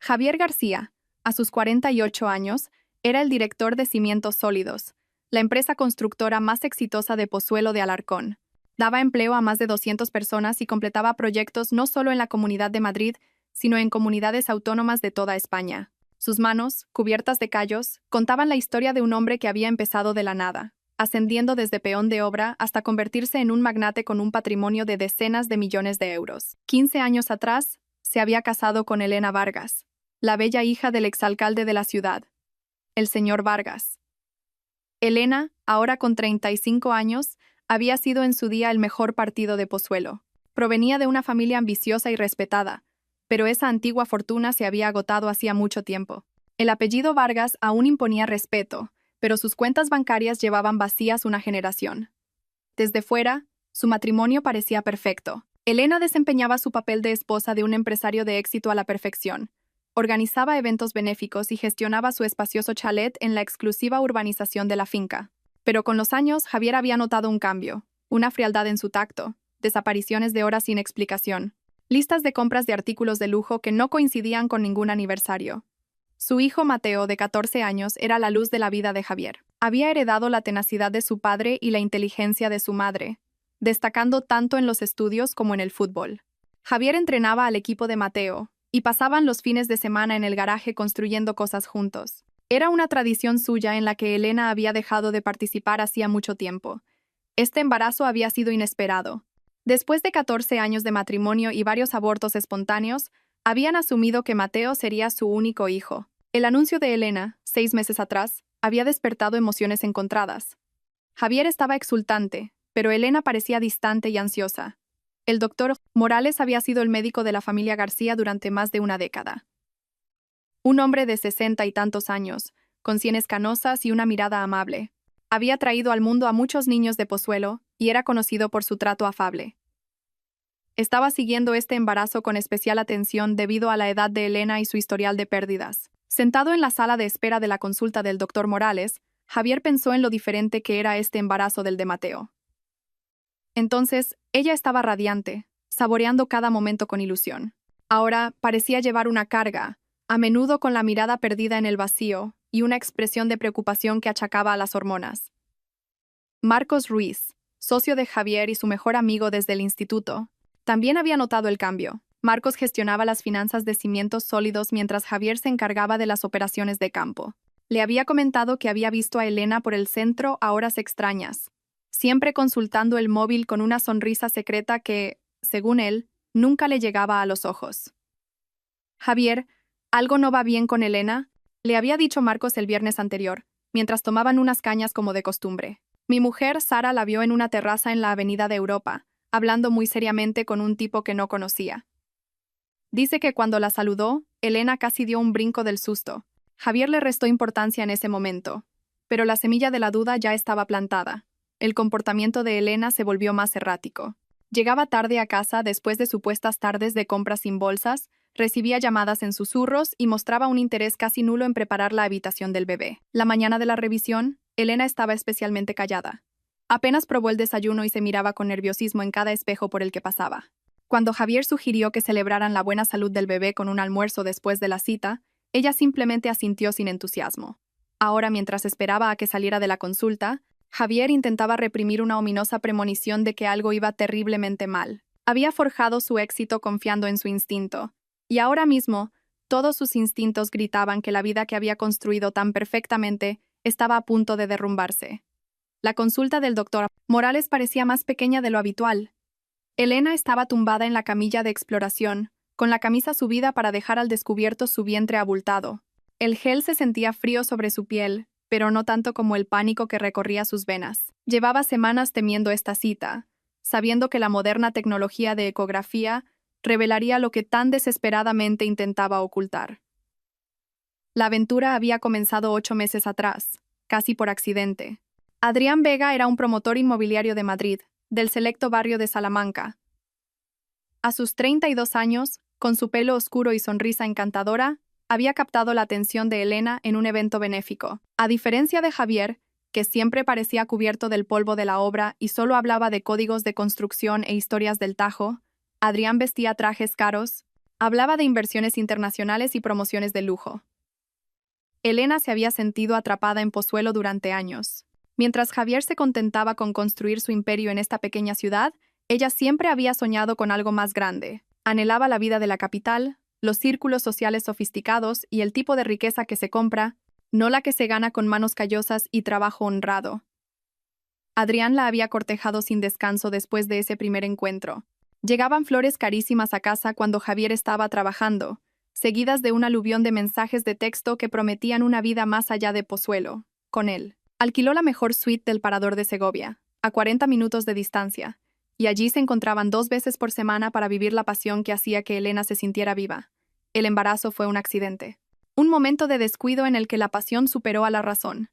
Javier García, a sus 48 años, era el director de Cimientos Sólidos, la empresa constructora más exitosa de Pozuelo de Alarcón. Daba empleo a más de 200 personas y completaba proyectos no solo en la Comunidad de Madrid, sino en comunidades autónomas de toda España. Sus manos, cubiertas de callos, contaban la historia de un hombre que había empezado de la nada, ascendiendo desde peón de obra hasta convertirse en un magnate con un patrimonio de decenas de millones de euros. 15 años atrás, se había casado con Elena Vargas, la bella hija del exalcalde de la ciudad, el señor Vargas. Elena, ahora con 35 años, había sido en su día el mejor partido de Pozuelo. Provenía de una familia ambiciosa y respetada, pero esa antigua fortuna se había agotado hacía mucho tiempo. El apellido Vargas aún imponía respeto, pero sus cuentas bancarias llevaban vacías una generación. Desde fuera, su matrimonio parecía perfecto. Elena desempeñaba su papel de esposa de un empresario de éxito a la perfección. Organizaba eventos benéficos y gestionaba su espacioso chalet en la exclusiva urbanización de la finca. Pero con los años, Javier había notado un cambio, una frialdad en su tacto, desapariciones de horas sin explicación, listas de compras de artículos de lujo que no coincidían con ningún aniversario. Su hijo Mateo, de 14 años, era la luz de la vida de Javier. Había heredado la tenacidad de su padre y la inteligencia de su madre, destacando tanto en los estudios como en el fútbol. Javier entrenaba al equipo de Mateo, y pasaban los fines de semana en el garaje construyendo cosas juntos. Era una tradición suya en la que Elena había dejado de participar hacía mucho tiempo. Este embarazo había sido inesperado. Después de 14 años de matrimonio y varios abortos espontáneos, habían asumido que Mateo sería su único hijo. El anuncio de Elena, 6 meses atrás, había despertado emociones encontradas. Javier estaba exultante, pero Elena parecía distante y ansiosa. El doctor Morales había sido el médico de la familia García durante más de una década. Un hombre de 60 y tantos años, con sienes canosas y una mirada amable. Había traído al mundo a muchos niños de Pozuelo y era conocido por su trato afable. Estaba siguiendo este embarazo con especial atención debido a la edad de Elena y su historial de pérdidas. Sentado en la sala de espera de la consulta del doctor Morales, Javier pensó en lo diferente que era este embarazo del de Mateo. Entonces, ella estaba radiante, saboreando cada momento con ilusión. Ahora parecía llevar una carga, a menudo con la mirada perdida en el vacío y una expresión de preocupación que achacaba a las hormonas. Marcos Ruiz, socio de Javier y su mejor amigo desde el instituto, también había notado el cambio. Marcos gestionaba las finanzas de Cimientos Sólidos mientras Javier se encargaba de las operaciones de campo. Le había comentado que había visto a Elena por el centro a horas extrañas, siempre consultando el móvil con una sonrisa secreta que, según él, nunca le llegaba a los ojos. Javier, ¿algo no va bien con Elena?, le había dicho Marcos el viernes anterior, mientras tomaban unas cañas como de costumbre. Mi mujer, Sara, la vio en una terraza en la Avenida de Europa, hablando muy seriamente con un tipo que no conocía. Dice que cuando la saludó, Elena casi dio un brinco del susto. Javier le restó importancia en ese momento, pero la semilla de la duda ya estaba plantada. El comportamiento de Elena se volvió más errático. Llegaba tarde a casa después de supuestas tardes de compras sin bolsas, recibía llamadas en susurros y mostraba un interés casi nulo en preparar la habitación del bebé. La mañana de la revisión, Elena estaba especialmente callada. Apenas probó el desayuno y se miraba con nerviosismo en cada espejo por el que pasaba. Cuando Javier sugirió que celebraran la buena salud del bebé con un almuerzo después de la cita, ella simplemente asintió sin entusiasmo. Ahora, mientras esperaba a que saliera de la consulta, Javier intentaba reprimir una ominosa premonición de que algo iba terriblemente mal. Había forjado su éxito confiando en su instinto, y ahora mismo, todos sus instintos gritaban que la vida que había construido tan perfectamente estaba a punto de derrumbarse. La consulta del doctor Morales parecía más pequeña de lo habitual. Elena estaba tumbada en la camilla de exploración, con la camisa subida para dejar al descubierto su vientre abultado. El gel se sentía frío sobre su piel, pero no tanto como el pánico que recorría sus venas. Llevaba semanas temiendo esta cita, sabiendo que la moderna tecnología de ecografía revelaría lo que tan desesperadamente intentaba ocultar. La aventura había comenzado 8 meses atrás, casi por accidente. Adrián Vega era un promotor inmobiliario de Madrid, del selecto barrio de Salamanca. A sus 32 años, con su pelo oscuro y sonrisa encantadora, había captado la atención de Elena en un evento benéfico. A diferencia de Javier, que siempre parecía cubierto del polvo de la obra y solo hablaba de códigos de construcción e historias del Tajo, Adrián vestía trajes caros, Hablaba de inversiones internacionales y promociones de lujo. Elena se había sentido atrapada en Pozuelo durante años. Mientras Javier se contentaba con construir su imperio en esta pequeña ciudad, ella siempre había soñado con algo más grande. Anhelaba la vida de la capital, los círculos sociales sofisticados y el tipo de riqueza que se compra, no la que se gana con manos callosas y trabajo honrado. Adrián la había cortejado sin descanso después de ese primer encuentro. Llegaban flores carísimas a casa cuando Javier estaba trabajando, seguidas de un aluvión de mensajes de texto que prometían una vida más allá de Pozuelo. Con él, alquiló la mejor suite del Parador de Segovia, a 40 minutos de distancia, y allí se encontraban 2 veces por semana para vivir la pasión que hacía que Elena se sintiera viva. El embarazo fue un accidente. Un momento de descuido en el que la pasión superó a la razón.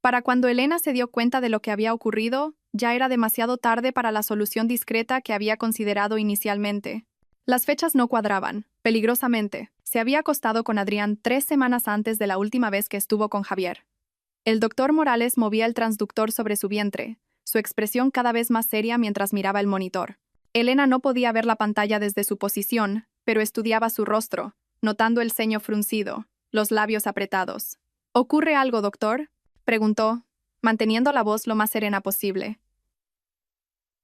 Para cuando Elena se dio cuenta de lo que había ocurrido, ya era demasiado tarde para la solución discreta que había considerado inicialmente. Las fechas no cuadraban, peligrosamente. Se había acostado con Adrián 3 semanas antes de la última vez que estuvo con Javier. El doctor Morales movía el transductor sobre su vientre, su expresión cada vez más seria mientras miraba el monitor. Elena no podía ver la pantalla desde su posición, pero estudiaba su rostro, notando el ceño fruncido, los labios apretados. ¿Ocurre algo, doctor?, preguntó, manteniendo la voz lo más serena posible.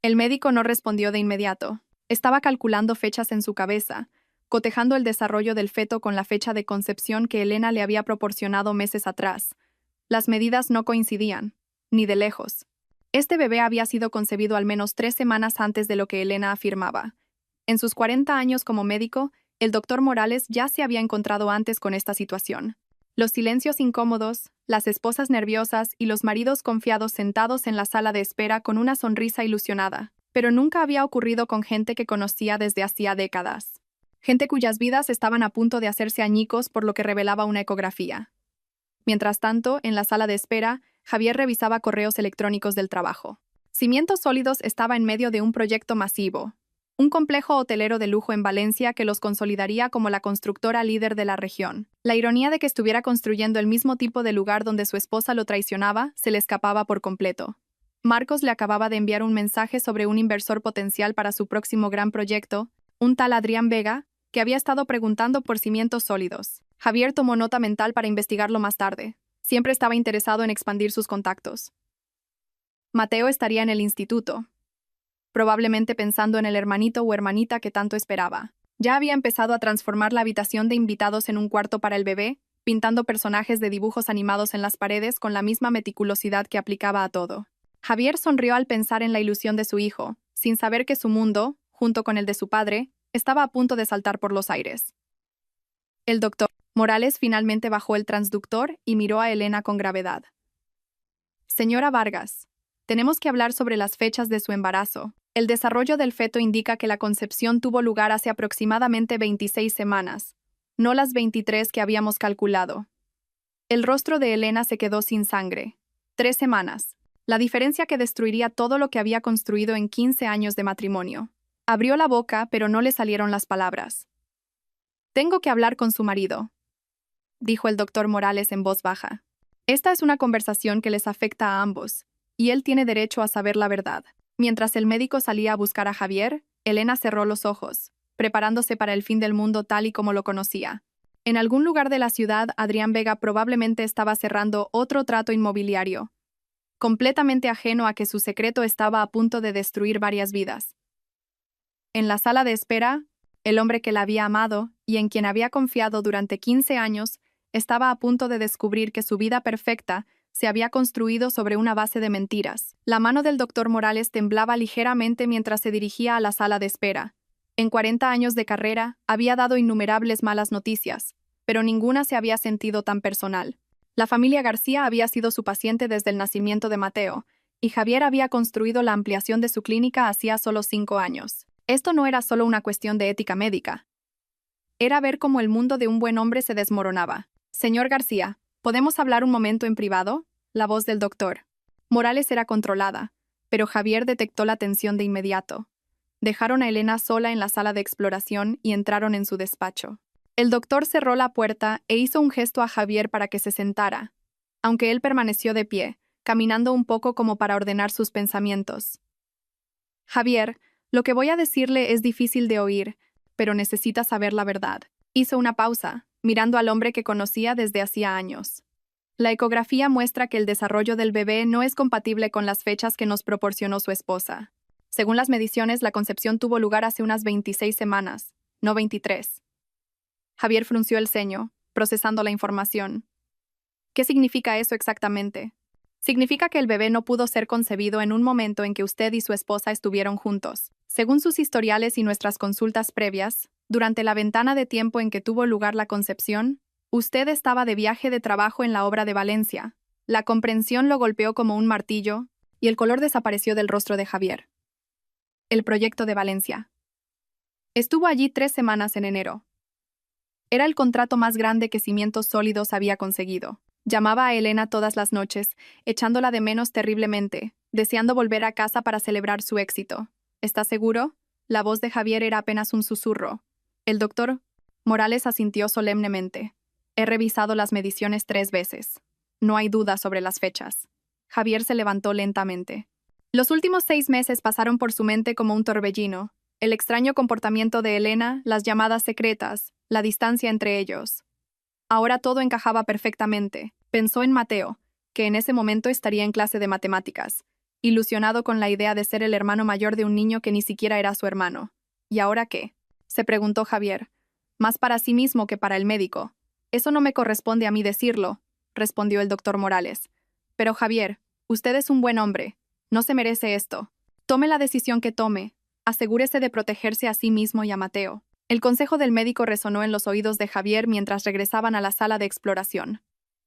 El médico no respondió de inmediato. Estaba calculando fechas en su cabeza, cotejando el desarrollo del feto con la fecha de concepción que Elena le había proporcionado meses atrás. Las medidas no coincidían, ni de lejos. Este bebé había sido concebido al menos 3 semanas antes de lo que Elena afirmaba. En sus 40 años como médico, el doctor Morales ya se había encontrado antes con esta situación. Los silencios incómodos, las esposas nerviosas y los maridos confiados sentados en la sala de espera con una sonrisa ilusionada. Pero nunca había ocurrido con gente que conocía desde hacía décadas. Gente cuyas vidas estaban a punto de hacerse añicos por lo que revelaba una ecografía. Mientras tanto, en la sala de espera, Javier revisaba correos electrónicos del trabajo. Cimientos Sólidos estaba en medio de un proyecto masivo. Un complejo hotelero de lujo en Valencia que los consolidaría como la constructora líder de la región. La ironía de que estuviera construyendo el mismo tipo de lugar donde su esposa lo traicionaba se le escapaba por completo. Marcos le acababa de enviar un mensaje sobre un inversor potencial para su próximo gran proyecto, un tal Adrián Vega, que había estado preguntando por Cimientos Sólidos. Javier tomó nota mental para investigarlo más tarde. Siempre estaba interesado en expandir sus contactos. Mateo estaría en el instituto, probablemente pensando en el hermanito o hermanita que tanto esperaba. Ya había empezado a transformar la habitación de invitados en un cuarto para el bebé, pintando personajes de dibujos animados en las paredes con la misma meticulosidad que aplicaba a todo. Javier sonrió al pensar en la ilusión de su hijo, sin saber que su mundo, junto con el de su padre, estaba a punto de saltar por los aires. El doctor Morales finalmente bajó el transductor y miró a Elena con gravedad. Señora Vargas, tenemos que hablar sobre las fechas de su embarazo. El desarrollo del feto indica que la concepción tuvo lugar hace aproximadamente 26 semanas, no las 23 que habíamos calculado. El rostro de Elena se quedó sin sangre. 3 semanas. La diferencia que destruiría todo lo que había construido en 15 años de matrimonio. Abrió la boca, pero no le salieron las palabras. Tengo que hablar con su marido, dijo el doctor Morales en voz baja. Esta es una conversación que les afecta a ambos, y él tiene derecho a saber la verdad. Mientras el médico salía a buscar a Javier, Elena cerró los ojos, preparándose para el fin del mundo tal y como lo conocía. En algún lugar de la ciudad, Adrián Vega probablemente estaba cerrando otro trato inmobiliario, completamente ajeno a que su secreto estaba a punto de destruir varias vidas. En la sala de espera, el hombre que la había amado y en quien había confiado durante 15 años estaba a punto de descubrir que su vida perfecta se había construido sobre una base de mentiras. La mano del doctor Morales temblaba ligeramente mientras se dirigía a la sala de espera. En 40 años de carrera, había dado innumerables malas noticias, pero ninguna se había sentido tan personal. La familia García había sido su paciente desde el nacimiento de Mateo, y Javier había construido la ampliación de su clínica hacía solo 5 años. Esto no era solo una cuestión de ética médica. Era ver cómo el mundo de un buen hombre se desmoronaba. Señor García, ¿podemos hablar un momento en privado? La voz del doctor Morales era controlada, pero Javier detectó la tensión de inmediato. Dejaron a Elena sola en la sala de exploración y entraron en su despacho. El doctor cerró la puerta e hizo un gesto a Javier para que se sentara, aunque él permaneció de pie, caminando un poco como para ordenar sus pensamientos. Javier, lo que voy a decirle es difícil de oír, pero necesita saber la verdad. Hizo una pausa, mirando al hombre que conocía desde hacía años. La ecografía muestra que el desarrollo del bebé no es compatible con las fechas que nos proporcionó su esposa. Según las mediciones, la concepción tuvo lugar hace unas 26 semanas, no 23. Javier frunció el ceño, procesando la información. ¿Qué significa eso exactamente? Significa que el bebé no pudo ser concebido en un momento en que usted y su esposa estuvieron juntos. Según sus historiales y nuestras consultas previas, durante la ventana de tiempo en que tuvo lugar la concepción, usted estaba de viaje de trabajo en la obra de Valencia. La comprensión lo golpeó como un martillo, y el color desapareció del rostro de Javier. El proyecto de Valencia. Estuvo allí 3 semanas en enero. Era el contrato más grande que Cimientos Sólidos había conseguido. Llamaba a Elena todas las noches, echándola de menos terriblemente, deseando volver a casa para celebrar su éxito. ¿Está seguro? La voz de Javier era apenas un susurro. El doctor Morales asintió solemnemente. He revisado las mediciones 3 veces. No hay duda sobre las fechas. Javier se levantó lentamente. Los últimos 6 meses pasaron por su mente como un torbellino. El extraño comportamiento de Elena, las llamadas secretas, la distancia entre ellos. Ahora todo encajaba perfectamente. Pensó en Mateo, que en ese momento estaría en clase de matemáticas, ilusionado con la idea de ser el hermano mayor de un niño que ni siquiera era su hermano. ¿Y ahora qué? Se preguntó Javier, más para sí mismo que para el médico. Eso no me corresponde a mí decirlo, respondió el doctor Morales. Pero Javier, usted es un buen hombre. No se merece esto. Tome la decisión que tome. Asegúrese de protegerse a sí mismo y a Mateo. El consejo del médico resonó en los oídos de Javier mientras regresaban a la sala de exploración.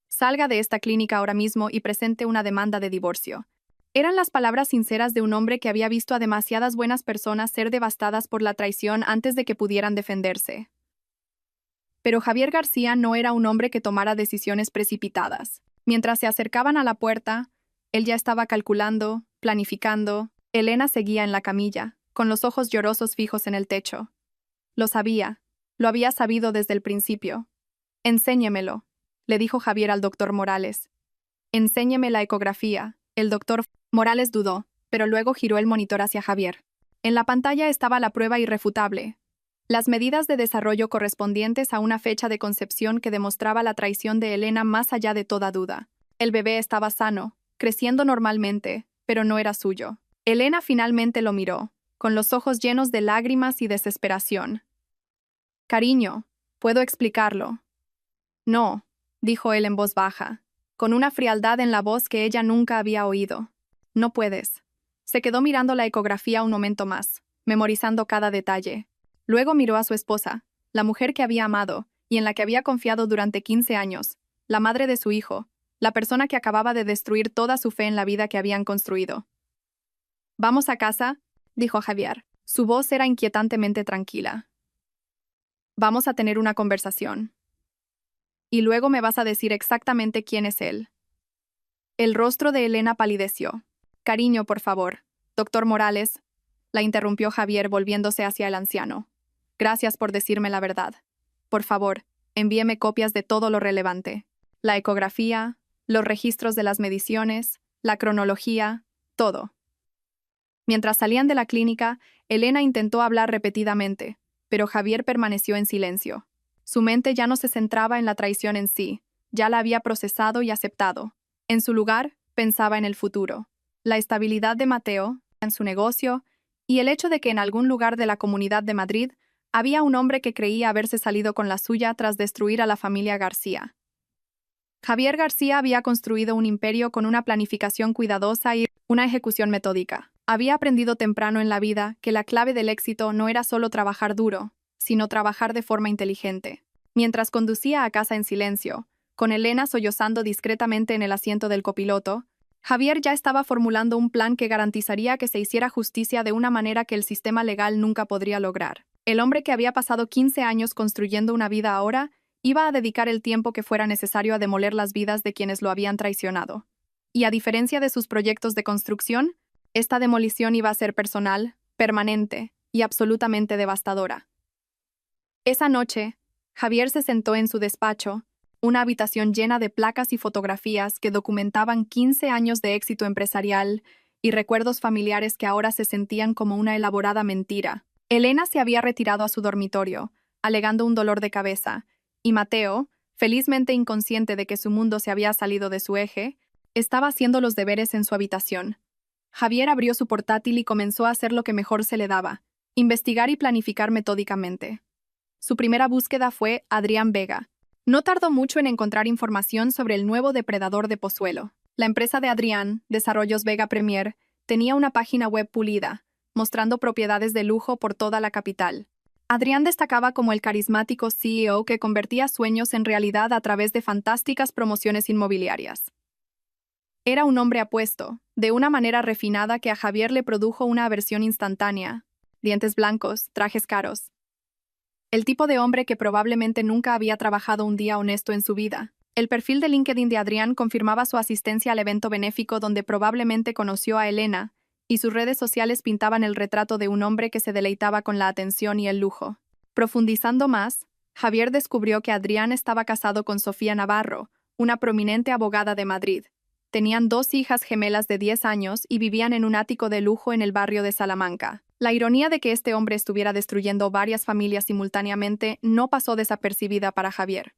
Salga de esta clínica ahora mismo y presente una demanda de divorcio. Eran las palabras sinceras de un hombre que había visto a demasiadas buenas personas ser devastadas por la traición antes de que pudieran defenderse. Pero Javier García no era un hombre que tomara decisiones precipitadas. Mientras se acercaban a la puerta, él ya estaba calculando, planificando. Elena seguía en la camilla, con los ojos llorosos fijos en el techo. Lo sabía, lo había sabido desde el principio. Enséñemelo, le dijo Javier al doctor Morales. Enséñeme la ecografía. El doctor Morales dudó, pero luego giró el monitor hacia Javier. En la pantalla estaba la prueba irrefutable. Las medidas de desarrollo correspondientes a una fecha de concepción que demostraba la traición de Elena más allá de toda duda. El bebé estaba sano, creciendo normalmente, pero no era suyo. Elena finalmente lo miró, con los ojos llenos de lágrimas y desesperación. Cariño, ¿puedo explicarlo? No, dijo él en voz baja, con una frialdad en la voz que ella nunca había oído. No puedes. Se quedó mirando la ecografía un momento más, memorizando cada detalle. Luego miró a su esposa, la mujer que había amado y en la que había confiado durante 15 años, la madre de su hijo, la persona que acababa de destruir toda su fe en la vida que habían construido. «¿Vamos a casa?», dijo Javier. Su voz era inquietantemente tranquila. «Vamos a tener una conversación. Y luego me vas a decir exactamente quién es él». El rostro de Elena palideció. «Cariño, por favor. Doctor Morales», la interrumpió Javier volviéndose hacia el anciano. «Gracias por decirme la verdad. Por favor, envíeme copias de todo lo relevante. La ecografía, los registros de las mediciones, la cronología, todo». Mientras salían de la clínica, Elena intentó hablar repetidamente, pero Javier permaneció en silencio. Su mente ya no se centraba en la traición en sí, ya la había procesado y aceptado. En su lugar, pensaba en el futuro, la estabilidad de Mateo, en su negocio, y el hecho de que en algún lugar de la Comunidad de Madrid había un hombre que creía haberse salido con la suya tras destruir a la familia García. Javier García había construido un imperio con una planificación cuidadosa y una ejecución metódica. Había aprendido temprano en la vida que la clave del éxito no era solo trabajar duro, sino trabajar de forma inteligente. Mientras conducía a casa en silencio, con Elena sollozando discretamente en el asiento del copiloto, Javier ya estaba formulando un plan que garantizaría que se hiciera justicia de una manera que el sistema legal nunca podría lograr. El hombre que había pasado 15 años construyendo una vida ahora iba a dedicar el tiempo que fuera necesario a demoler las vidas de quienes lo habían traicionado. Y a diferencia de sus proyectos de construcción, esta demolición iba a ser personal, permanente y absolutamente devastadora. Esa noche, Javier se sentó en su despacho, una habitación llena de placas y fotografías que documentaban 15 años de éxito empresarial y recuerdos familiares que ahora se sentían como una elaborada mentira. Elena se había retirado a su dormitorio, alegando un dolor de cabeza, y Mateo, felizmente inconsciente de que su mundo se había salido de su eje, estaba haciendo los deberes en su habitación. Javier abrió su portátil y comenzó a hacer lo que mejor se le daba: investigar y planificar metódicamente. Su primera búsqueda fue Adrián Vega. No tardó mucho en encontrar información sobre el nuevo depredador de Pozuelo. La empresa de Adrián, Desarrollos Vega Premier, tenía una página web pulida, mostrando propiedades de lujo por toda la capital. Adrián destacaba como el carismático CEO que convertía sueños en realidad a través de fantásticas promociones inmobiliarias. Era un hombre apuesto, de una manera refinada que a Javier le produjo una aversión instantánea: dientes blancos, trajes caros. El tipo de hombre que probablemente nunca había trabajado un día honesto en su vida. El perfil de LinkedIn de Adrián confirmaba su asistencia al evento benéfico donde probablemente conoció a Elena, y sus redes sociales pintaban el retrato de un hombre que se deleitaba con la atención y el lujo. Profundizando más, Javier descubrió que Adrián estaba casado con Sofía Navarro, una prominente abogada de Madrid. Tenían 2 hijas gemelas de 10 años y vivían en un ático de lujo en el barrio de Salamanca. La ironía de que este hombre estuviera destruyendo varias familias simultáneamente no pasó desapercibida para Javier.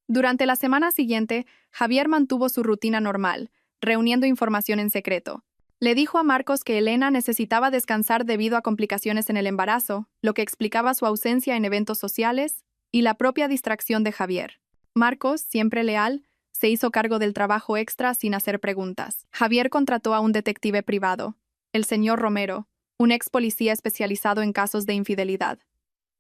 Durante la semana siguiente, Javier mantuvo su rutina normal, reuniendo información en secreto. Le dijo a Marcos que Elena necesitaba descansar debido a complicaciones en el embarazo, lo que explicaba su ausencia en eventos sociales y la propia distracción de Javier. Marcos, siempre leal, se hizo cargo del trabajo extra sin hacer preguntas. Javier contrató a un detective privado, el señor Romero, un ex policía especializado en casos de infidelidad.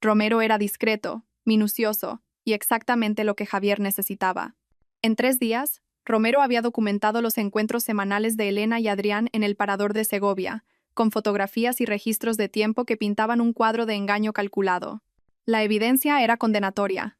Romero era discreto, minucioso y exactamente lo que Javier necesitaba. En 3 días, Romero había documentado los encuentros semanales de Elena y Adrián en el Parador de Segovia, con fotografías y registros de tiempo que pintaban un cuadro de engaño calculado. La evidencia era condenatoria.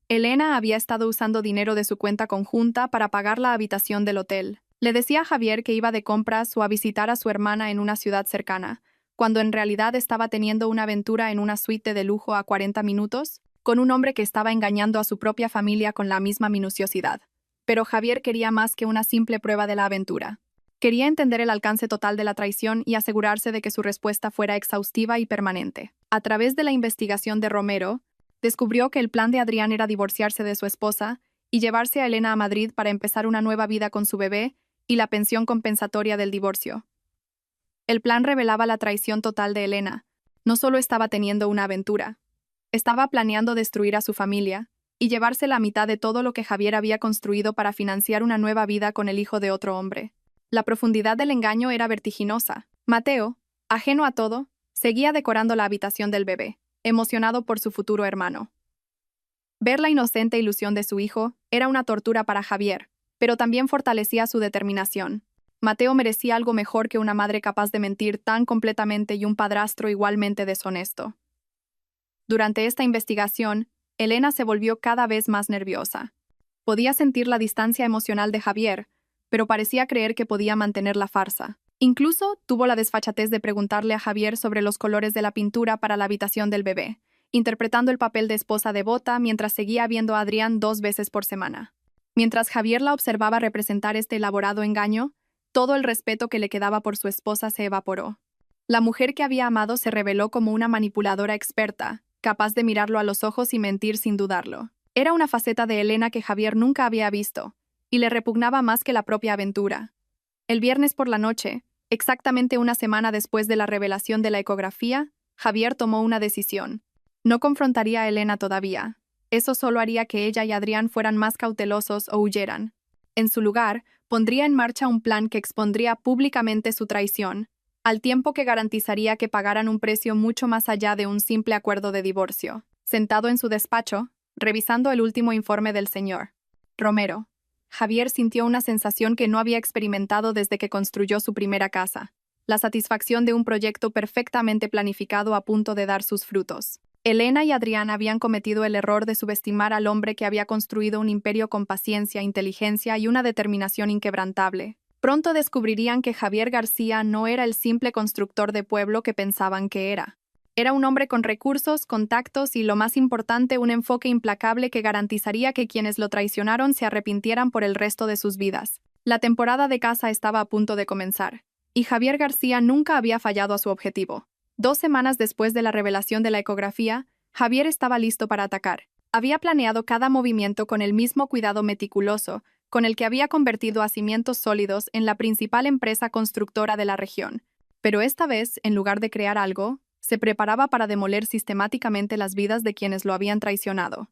Elena había estado usando dinero de su cuenta conjunta para pagar la habitación del hotel. Le decía a Javier que iba de compras o a visitar a su hermana en una ciudad cercana, cuando en realidad estaba teniendo una aventura en una suite de lujo a 40 minutos, con un hombre que estaba engañando a su propia familia con la misma minuciosidad. Pero Javier quería más que una simple prueba de la aventura. Quería entender el alcance total de la traición y asegurarse de que su respuesta fuera exhaustiva y permanente. A través de la investigación de Romero, descubrió que el plan de Adrián era divorciarse de su esposa y llevarse a Elena a Madrid para empezar una nueva vida con su bebé y la pensión compensatoria del divorcio. El plan revelaba la traición total de Elena. No solo estaba teniendo una aventura, estaba planeando destruir a su familia y llevarse la mitad de todo lo que Javier había construido para financiar una nueva vida con el hijo de otro hombre. La profundidad del engaño era vertiginosa. Mateo, ajeno a todo, seguía decorando la habitación del bebé, emocionado por su futuro hermano. Ver la inocente ilusión de su hijo era una tortura para Javier, pero también fortalecía su determinación. Mateo merecía algo mejor que una madre capaz de mentir tan completamente y un padrastro igualmente deshonesto. Durante esta investigación, Elena se volvió cada vez más nerviosa. Podía sentir la distancia emocional de Javier, pero parecía creer que podía mantener la farsa. Incluso tuvo la desfachatez de preguntarle a Javier sobre los colores de la pintura para la habitación del bebé, interpretando el papel de esposa devota mientras seguía viendo a Adrián 2 veces por semana. Mientras Javier la observaba representar este elaborado engaño, todo el respeto que le quedaba por su esposa se evaporó. La mujer que había amado se reveló como una manipuladora experta, capaz de mirarlo a los ojos y mentir sin dudarlo. Era una faceta de Elena que Javier nunca había visto, y le repugnaba más que la propia aventura. El viernes por la noche, exactamente una semana después de la revelación de la ecografía, Javier tomó una decisión. No confrontaría a Elena todavía. Eso solo haría que ella y Adrián fueran más cautelosos o huyeran. En su lugar, pondría en marcha un plan que expondría públicamente su traición, al tiempo que garantizaría que pagaran un precio mucho más allá de un simple acuerdo de divorcio. Sentado en su despacho, revisando el último informe del señor Romero, Javier sintió una sensación que no había experimentado desde que construyó su primera casa: la satisfacción de un proyecto perfectamente planificado a punto de dar sus frutos. Elena y Adrián habían cometido el error de subestimar al hombre que había construido un imperio con paciencia, inteligencia y una determinación inquebrantable. Pronto descubrirían que Javier García no era el simple constructor de pueblo que pensaban que era. Era un hombre con recursos, contactos y, lo más importante, un enfoque implacable que garantizaría que quienes lo traicionaron se arrepintieran por el resto de sus vidas. La temporada de caza estaba a punto de comenzar, y Javier García nunca había fallado a su objetivo. 2 semanas después de la revelación de la ecografía, Javier estaba listo para atacar. Había planeado cada movimiento con el mismo cuidado meticuloso con el que había convertido a Cimientos Sólidos en la principal empresa constructora de la región. Pero esta vez, en lugar de crear algo, se preparaba para demoler sistemáticamente las vidas de quienes lo habían traicionado.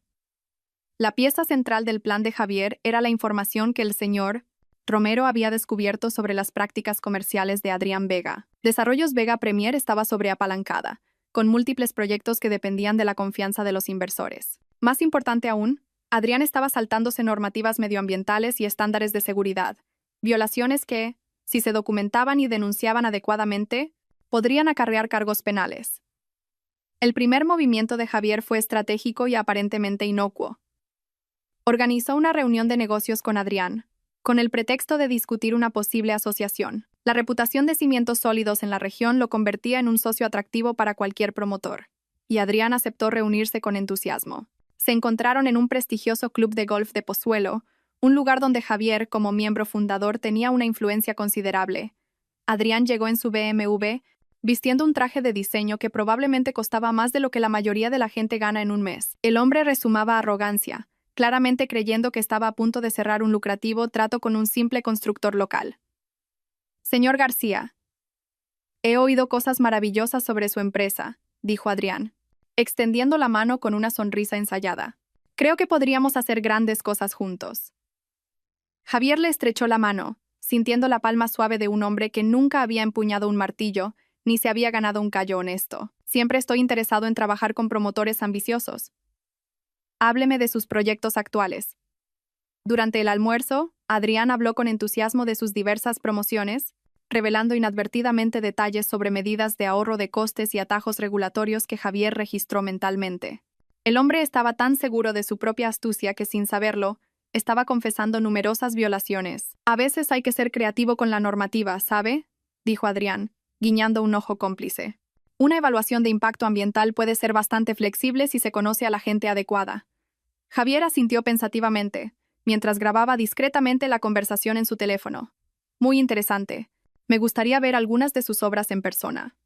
La pieza central del plan de Javier era la información que el señor Romero había descubierto sobre las prácticas comerciales de Adrián Vega. Desarrollos Vega Premier estaba sobreapalancada, con múltiples proyectos que dependían de la confianza de los inversores. Más importante aún, Adrián estaba saltándose normativas medioambientales y estándares de seguridad, violaciones que, si se documentaban y denunciaban adecuadamente, podrían acarrear cargos penales. El primer movimiento de Javier fue estratégico y aparentemente inocuo. Organizó una reunión de negocios con Adrián, con el pretexto de discutir una posible asociación. La reputación de Cimientos Sólidos en la región lo convertía en un socio atractivo para cualquier promotor, y Adrián aceptó reunirse con entusiasmo. Se encontraron en un prestigioso club de golf de Pozuelo, un lugar donde Javier, como miembro fundador, tenía una influencia considerable. Adrián llegó en su BMW, vistiendo un traje de diseño que probablemente costaba más de lo que la mayoría de la gente gana en un mes. El hombre resumaba arrogancia, claramente creyendo que estaba a punto de cerrar un lucrativo trato con un simple constructor local. «Señor García, he oído cosas maravillosas sobre su empresa», dijo Adrián, extendiendo la mano con una sonrisa ensayada. «Creo que podríamos hacer grandes cosas juntos». Javier le estrechó la mano, sintiendo la palma suave de un hombre que nunca había empuñado un martillo, ni se había ganado un callo honesto. «Siempre estoy interesado en trabajar con promotores ambiciosos. Hábleme de sus proyectos actuales». Durante el almuerzo, Adrián habló con entusiasmo de sus diversas promociones, revelando inadvertidamente detalles sobre medidas de ahorro de costes y atajos regulatorios que Javier registró mentalmente. El hombre estaba tan seguro de su propia astucia que, sin saberlo, estaba confesando numerosas violaciones. «A veces hay que ser creativo con la normativa, ¿sabe?», dijo Adrián, guiñando un ojo cómplice. «Una evaluación de impacto ambiental puede ser bastante flexible si se conoce a la gente adecuada». Javier asintió pensativamente, mientras grababa discretamente la conversación en su teléfono. «Muy interesante. Me gustaría ver algunas de sus obras en persona».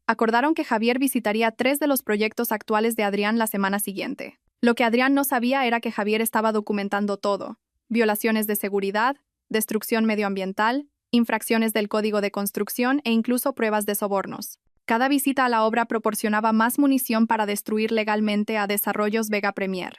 Acordaron que Javier visitaría 3 de los proyectos actuales de Adrián la semana siguiente. Lo que Adrián no sabía era que Javier estaba documentando todo: violaciones de seguridad, destrucción medioambiental, infracciones del Código de Construcción e incluso pruebas de sobornos. Cada visita a la obra proporcionaba más munición para destruir legalmente a Desarrollos Vega Premier.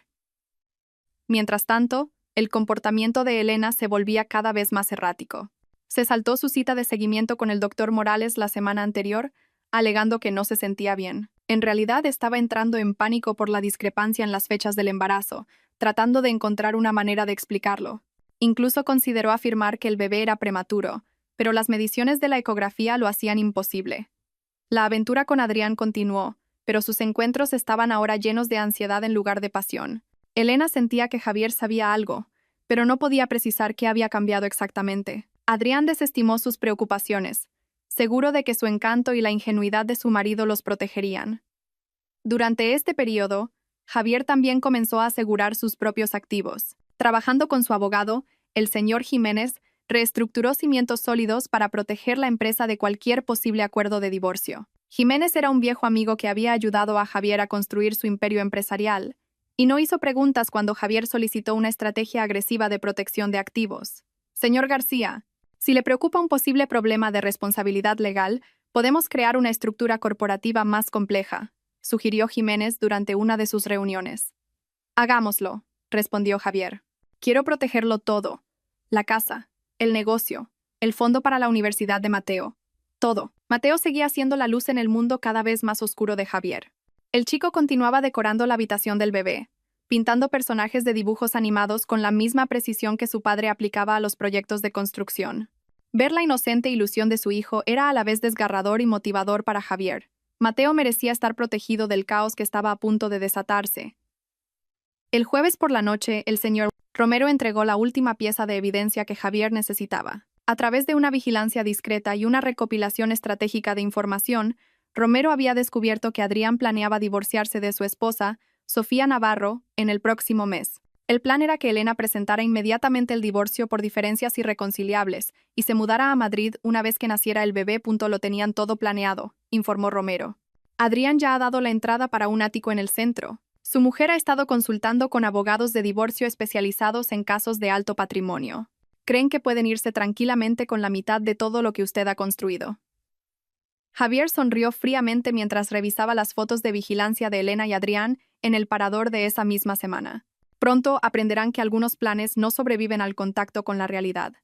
Mientras tanto, el comportamiento de Elena se volvía cada vez más errático. Se saltó su cita de seguimiento con el doctor Morales la semana anterior, alegando que no se sentía bien. En realidad estaba entrando en pánico por la discrepancia en las fechas del embarazo, tratando de encontrar una manera de explicarlo. Incluso consideró afirmar que el bebé era prematuro, pero las mediciones de la ecografía lo hacían imposible. La aventura con Adrián continuó, pero sus encuentros estaban ahora llenos de ansiedad en lugar de pasión. Elena sentía que Javier sabía algo, pero no podía precisar qué había cambiado exactamente. Adrián desestimó sus preocupaciones, seguro de que su encanto y la ingenuidad de su marido los protegerían. Durante este periodo, Javier también comenzó a asegurar sus propios activos. Trabajando con su abogado, el señor Jiménez, reestructuró Cimientos Sólidos para proteger la empresa de cualquier posible acuerdo de divorcio. Jiménez era un viejo amigo que había ayudado a Javier a construir su imperio empresarial, y no hizo preguntas cuando Javier solicitó una estrategia agresiva de protección de activos. «Señor García, si le preocupa un posible problema de responsabilidad legal, podemos crear una estructura corporativa más compleja», sugirió Jiménez durante una de sus reuniones. «Hagámoslo», respondió Javier. «Quiero protegerlo todo: la casa, el negocio, el fondo para la Universidad de Mateo. Todo». Mateo seguía siendo la luz en el mundo cada vez más oscuro de Javier. El chico continuaba decorando la habitación del bebé, pintando personajes de dibujos animados con la misma precisión que su padre aplicaba a los proyectos de construcción. Ver la inocente ilusión de su hijo era a la vez desgarrador y motivador para Javier. Mateo merecía estar protegido del caos que estaba a punto de desatarse. El jueves por la noche, el señor Romero entregó la última pieza de evidencia que Javier necesitaba. A través de una vigilancia discreta y una recopilación estratégica de información, Romero había descubierto que Adrián planeaba divorciarse de su esposa, Sofía Navarro, en el próximo mes. El plan era que Elena presentara inmediatamente el divorcio por diferencias irreconciliables y se mudara a Madrid una vez que naciera el bebé. Lo tenían todo planeado, informó Romero. Adrián ya ha dado la entrada para un ático en el centro. Su mujer ha estado consultando con abogados de divorcio especializados en casos de alto patrimonio. Creen que pueden irse tranquilamente con la mitad de todo lo que usted ha construido. Javier sonrió fríamente mientras revisaba las fotos de vigilancia de Elena y Adrián en el parador de esa misma semana. Pronto aprenderán que algunos planes no sobreviven al contacto con la realidad.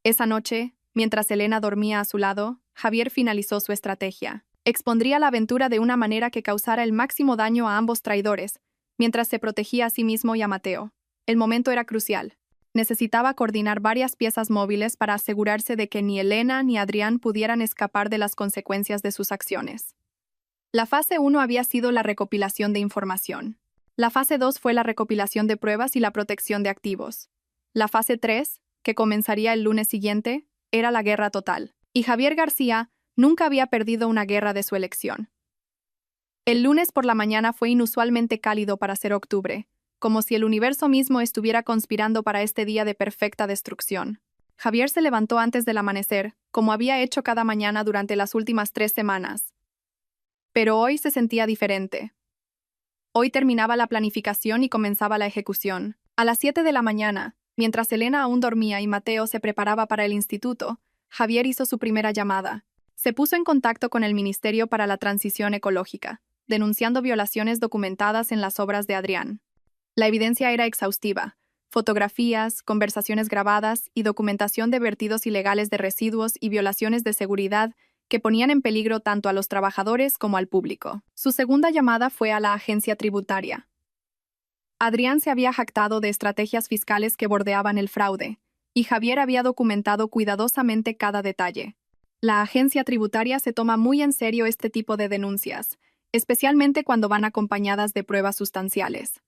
Esa noche, mientras Elena dormía a su lado, Javier finalizó su estrategia. Expondría la aventura de una manera que causara el máximo daño a ambos traidores, mientras se protegía a sí mismo y a Mateo. El momento era crucial. Necesitaba coordinar varias piezas móviles para asegurarse de que ni Elena ni Adrián pudieran escapar de las consecuencias de sus acciones. La fase 1 había sido la recopilación de información. La fase 2 fue la recopilación de pruebas y la protección de activos. La fase 3, que comenzaría el lunes siguiente, era la guerra total. Y Javier García nunca había perdido una guerra de su elección. El lunes por la mañana fue inusualmente cálido para ser octubre, como si el universo mismo estuviera conspirando para este día de perfecta destrucción. Javier se levantó antes del amanecer, como había hecho cada mañana durante las últimas 3 semanas. Pero hoy se sentía diferente. Hoy terminaba la planificación y comenzaba la ejecución. A las 7 de la mañana, mientras Elena aún dormía y Mateo se preparaba para el instituto, Javier hizo su primera llamada. Se puso en contacto con el Ministerio para la Transición Ecológica, denunciando violaciones documentadas en las obras de Adrián. La evidencia era exhaustiva: fotografías, conversaciones grabadas y documentación de vertidos ilegales de residuos y violaciones de seguridad que ponían en peligro tanto a los trabajadores como al público. Su segunda llamada fue a la agencia tributaria. Adrián se había jactado de estrategias fiscales que bordeaban el fraude, y Javier había documentado cuidadosamente cada detalle. La agencia tributaria se toma muy en serio este tipo de denuncias, especialmente cuando van acompañadas de pruebas sustanciales.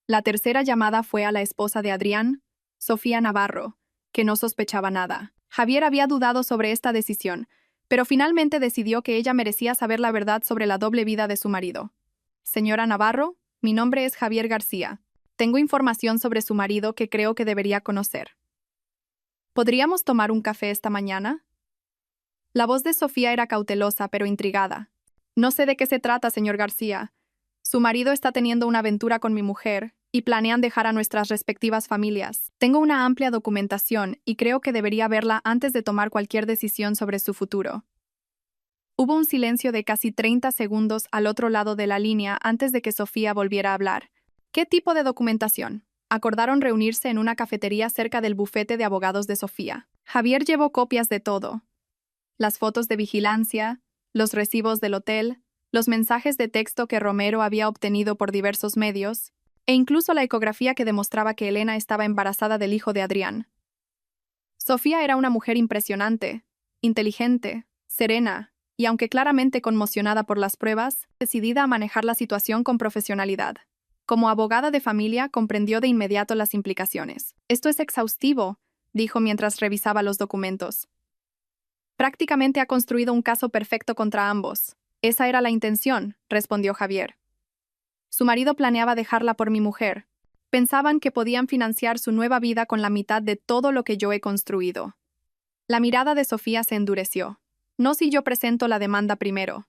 La tercera llamada fue a la esposa de Adrián, Sofía Navarro, que no sospechaba nada. Javier había dudado sobre esta decisión, pero finalmente decidió que ella merecía saber la verdad sobre la doble vida de su marido. Señora Navarro, mi nombre es Javier García. Tengo información sobre su marido que creo que debería conocer. ¿Podríamos tomar un café esta mañana? La voz de Sofía era cautelosa pero intrigada. No sé de qué se trata, señor García. Su marido está teniendo una aventura con mi mujer y planean dejar a nuestras respectivas familias. Tengo una amplia documentación y creo que debería verla antes de tomar cualquier decisión sobre su futuro. Hubo un silencio de casi 30 segundos al otro lado de la línea antes de que Sofía volviera a hablar. ¿Qué tipo de documentación? Acordaron reunirse en una cafetería cerca del bufete de abogados de Sofía. Javier llevó copias de todo: las fotos de vigilancia, los recibos del hotel, los mensajes de texto que Romero había obtenido por diversos medios, e incluso la ecografía que demostraba que Elena estaba embarazada del hijo de Adrián. Sofía era una mujer impresionante, inteligente, serena, y aunque claramente conmocionada por las pruebas, decidida a manejar la situación con profesionalidad. Como abogada de familia, comprendió de inmediato las implicaciones. Esto es exhaustivo, dijo mientras revisaba los documentos. Prácticamente ha construido un caso perfecto contra ambos. Esa era la intención, respondió Javier. Su marido planeaba dejarla por mi mujer. Pensaban que podían financiar su nueva vida con la mitad de todo lo que yo he construido. La mirada de Sofía se endureció. No si yo presento la demanda primero.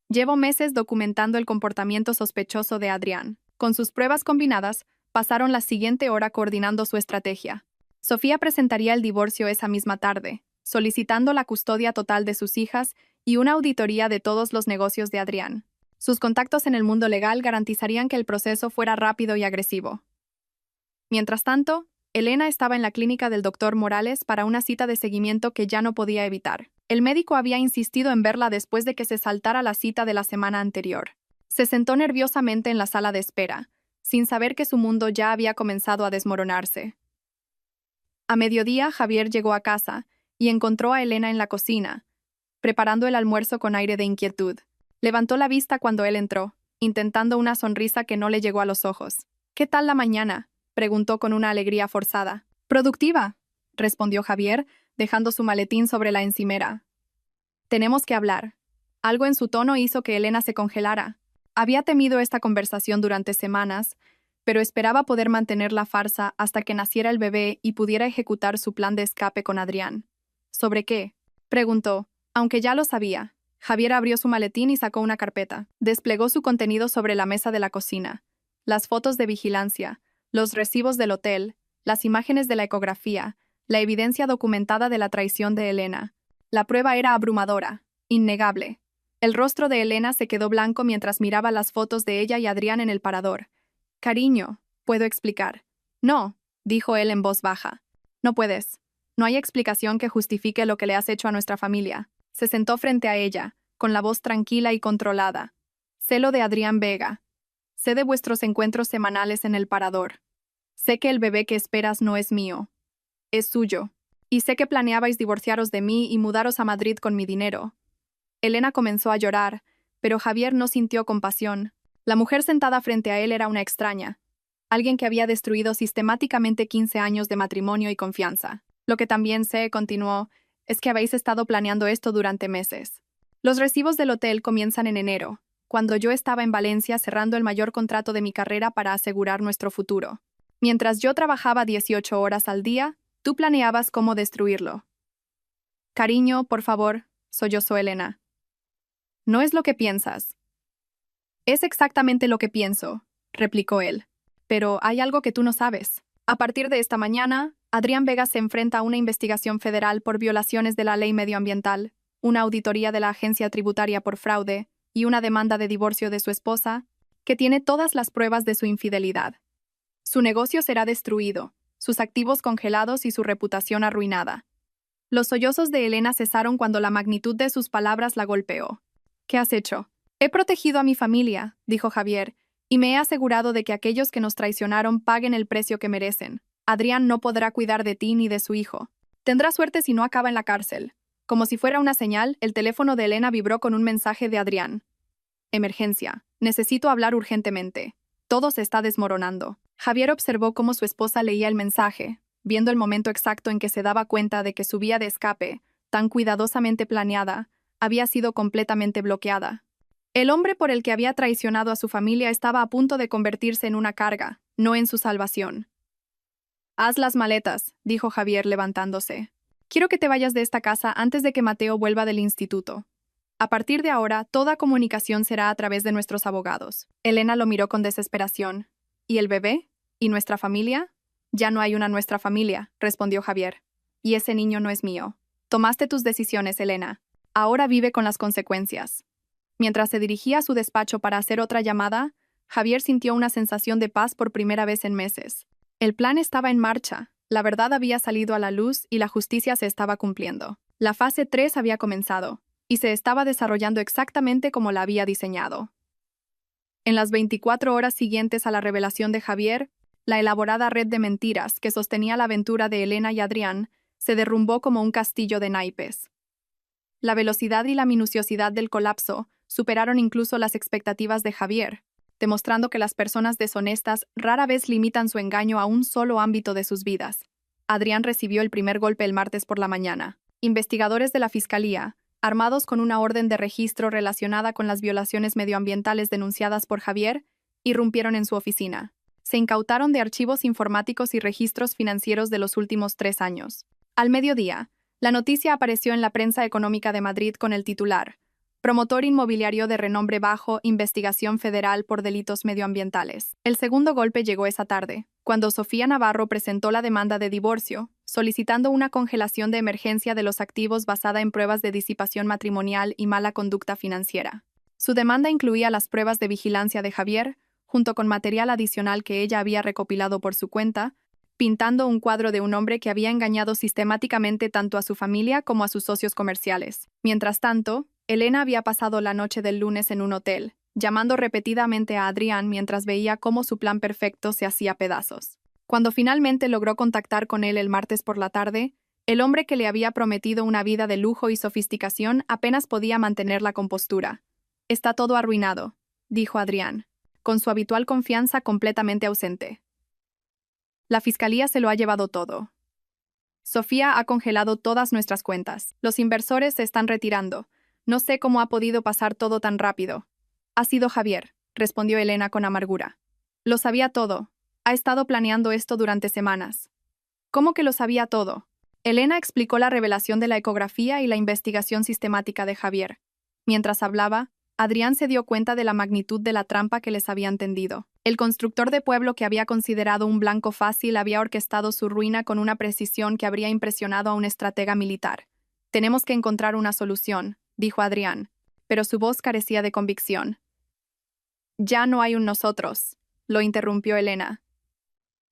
Llevo meses documentando el comportamiento sospechoso de Adrián. Con sus pruebas combinadas, pasaron la siguiente hora coordinando su estrategia. Sofía presentaría el divorcio esa misma tarde, solicitando la custodia total de sus hijas y una auditoría de todos los negocios de Adrián. Sus contactos en el mundo legal garantizarían que el proceso fuera rápido y agresivo. Mientras tanto, Elena estaba en la clínica del doctor Morales para una cita de seguimiento que ya no podía evitar. El médico había insistido en verla después de que se saltara la cita de la semana anterior. Se sentó nerviosamente en la sala de espera, sin saber que su mundo ya había comenzado a desmoronarse. A mediodía, Javier llegó a casa y encontró a Elena en la cocina, preparando el almuerzo con aire de inquietud. Levantó la vista cuando él entró, intentando una sonrisa que no le llegó a los ojos. «¿Qué tal la mañana?», preguntó con una alegría forzada. «Productiva», respondió Javier, dejando su maletín sobre la encimera. «Tenemos que hablar». Algo en su tono hizo que Elena se congelara. Había temido esta conversación durante semanas, pero esperaba poder mantener la farsa hasta que naciera el bebé y pudiera ejecutar su plan de escape con Adrián. ¿Sobre qué?, preguntó, aunque ya lo sabía. Javier abrió su maletín y sacó una carpeta. Desplegó su contenido sobre la mesa de la cocina. Las fotos de vigilancia, los recibos del hotel, las imágenes de la ecografía, la evidencia documentada de la traición de Elena. La prueba era abrumadora, innegable. El rostro de Elena se quedó blanco mientras miraba las fotos de ella y Adrián en el parador. «Cariño, ¿puedo explicar?» «No», dijo él en voz baja. «No puedes. No hay explicación que justifique lo que le has hecho a nuestra familia». Se sentó frente a ella, con la voz tranquila y controlada. «Celo de Adrián Vega. Sé de vuestros encuentros semanales en el parador. Sé que el bebé que esperas no es mío. Es suyo. Y sé que planeabais divorciaros de mí y mudaros a Madrid con mi dinero». Elena comenzó a llorar, pero Javier no sintió compasión. La mujer sentada frente a él era una extraña. Alguien que había destruido sistemáticamente 15 años de matrimonio y confianza. «Lo que también sé», continuó, «es que habéis estado planeando esto durante meses. Los recibos del hotel comienzan en enero, cuando yo estaba en Valencia cerrando el mayor contrato de mi carrera para asegurar nuestro futuro. Mientras yo trabajaba 18 horas al día, tú planeabas cómo destruirlo». «Cariño, por favor», sollozó Elena. «No es lo que piensas». «Es exactamente lo que pienso», replicó él. «Pero hay algo que tú no sabes. A partir de esta mañana, Adrián Vega se enfrenta a una investigación federal por violaciones de la ley medioambiental, una auditoría de la agencia tributaria por fraude y una demanda de divorcio de su esposa, que tiene todas las pruebas de su infidelidad. Su negocio será destruido, sus activos congelados y su reputación arruinada». Los sollozos de Elena cesaron cuando la magnitud de sus palabras la golpeó. «¿Qué has hecho?» «He protegido a mi familia», dijo Javier, «y me he asegurado de que aquellos que nos traicionaron paguen el precio que merecen. Adrián no podrá cuidar de ti ni de su hijo. Tendrá suerte si no acaba en la cárcel». Como si fuera una señal, el teléfono de Elena vibró con un mensaje de Adrián. «Emergencia. Necesito hablar urgentemente. Todo se está desmoronando». Javier observó cómo su esposa leía el mensaje, viendo el momento exacto en que se daba cuenta de que su vía de escape, tan cuidadosamente planeada, había sido completamente bloqueada. El hombre por el que había traicionado a su familia estaba a punto de convertirse en una carga, no en su salvación. «Haz las maletas», dijo Javier levantándose. «Quiero que te vayas de esta casa antes de que Mateo vuelva del instituto. A partir de ahora, toda comunicación será a través de nuestros abogados». Elena lo miró con desesperación. «¿Y el bebé? ¿Y nuestra familia?» «Ya no hay una nuestra familia», respondió Javier. «Y ese niño no es mío. Tomaste tus decisiones, Elena. Ahora vive con las consecuencias». Mientras se dirigía a su despacho para hacer otra llamada, Javier sintió una sensación de paz por primera vez en meses. El plan estaba en marcha, la verdad había salido a la luz y la justicia se estaba cumpliendo. La fase 3 había comenzado, y se estaba desarrollando exactamente como la había diseñado. En las 24 horas siguientes a la revelación de Javier, la elaborada red de mentiras que sostenía la aventura de Elena y Adrián se derrumbó como un castillo de naipes. La velocidad y la minuciosidad del colapso superaron incluso las expectativas de Javier, demostrando que las personas deshonestas rara vez limitan su engaño a un solo ámbito de sus vidas. Adrián recibió el primer golpe el martes por la mañana. Investigadores de la Fiscalía, armados con una orden de registro relacionada con las violaciones medioambientales denunciadas por Javier, irrumpieron en su oficina. Se incautaron de archivos informáticos y registros financieros de los últimos 3 años. Al mediodía, la noticia apareció en la prensa económica de Madrid con el titular: «Promotor inmobiliario de renombre bajo, investigación federal por delitos medioambientales». El segundo golpe llegó esa tarde, cuando Sofía Navarro presentó la demanda de divorcio, solicitando una congelación de emergencia de los activos basada en pruebas de disipación matrimonial y mala conducta financiera. Su demanda incluía las pruebas de vigilancia de Javier, junto con material adicional que ella había recopilado por su cuenta, pintando un cuadro de un hombre que había engañado sistemáticamente tanto a su familia como a sus socios comerciales. Mientras tanto, Elena había pasado la noche del lunes en un hotel, llamando repetidamente a Adrián mientras veía cómo su plan perfecto se hacía pedazos. Cuando finalmente logró contactar con él el martes por la tarde, el hombre que le había prometido una vida de lujo y sofisticación apenas podía mantener la compostura. «Está todo arruinado», dijo Adrián, con su habitual confianza completamente ausente. «La fiscalía se lo ha llevado todo. Sofía ha congelado todas nuestras cuentas. Los inversores se están retirando. No sé cómo ha podido pasar todo tan rápido». «Ha sido Javier», respondió Elena con amargura. «Lo sabía todo, Ha estado planeando esto durante semanas. ¿Cómo que lo sabía todo? Elena explicó la revelación de la ecografía y la investigación sistemática de Javier. Mientras hablaba, Adrián se dio cuenta de la magnitud de la trampa que les habían tendido. El constructor de pueblo que había considerado un blanco fácil había orquestado su ruina con una precisión que habría impresionado a un estratega militar. «Tenemos que encontrar una solución», dijo Adrián, pero su voz carecía de convicción. «Ya no hay un nosotros», lo interrumpió Elena.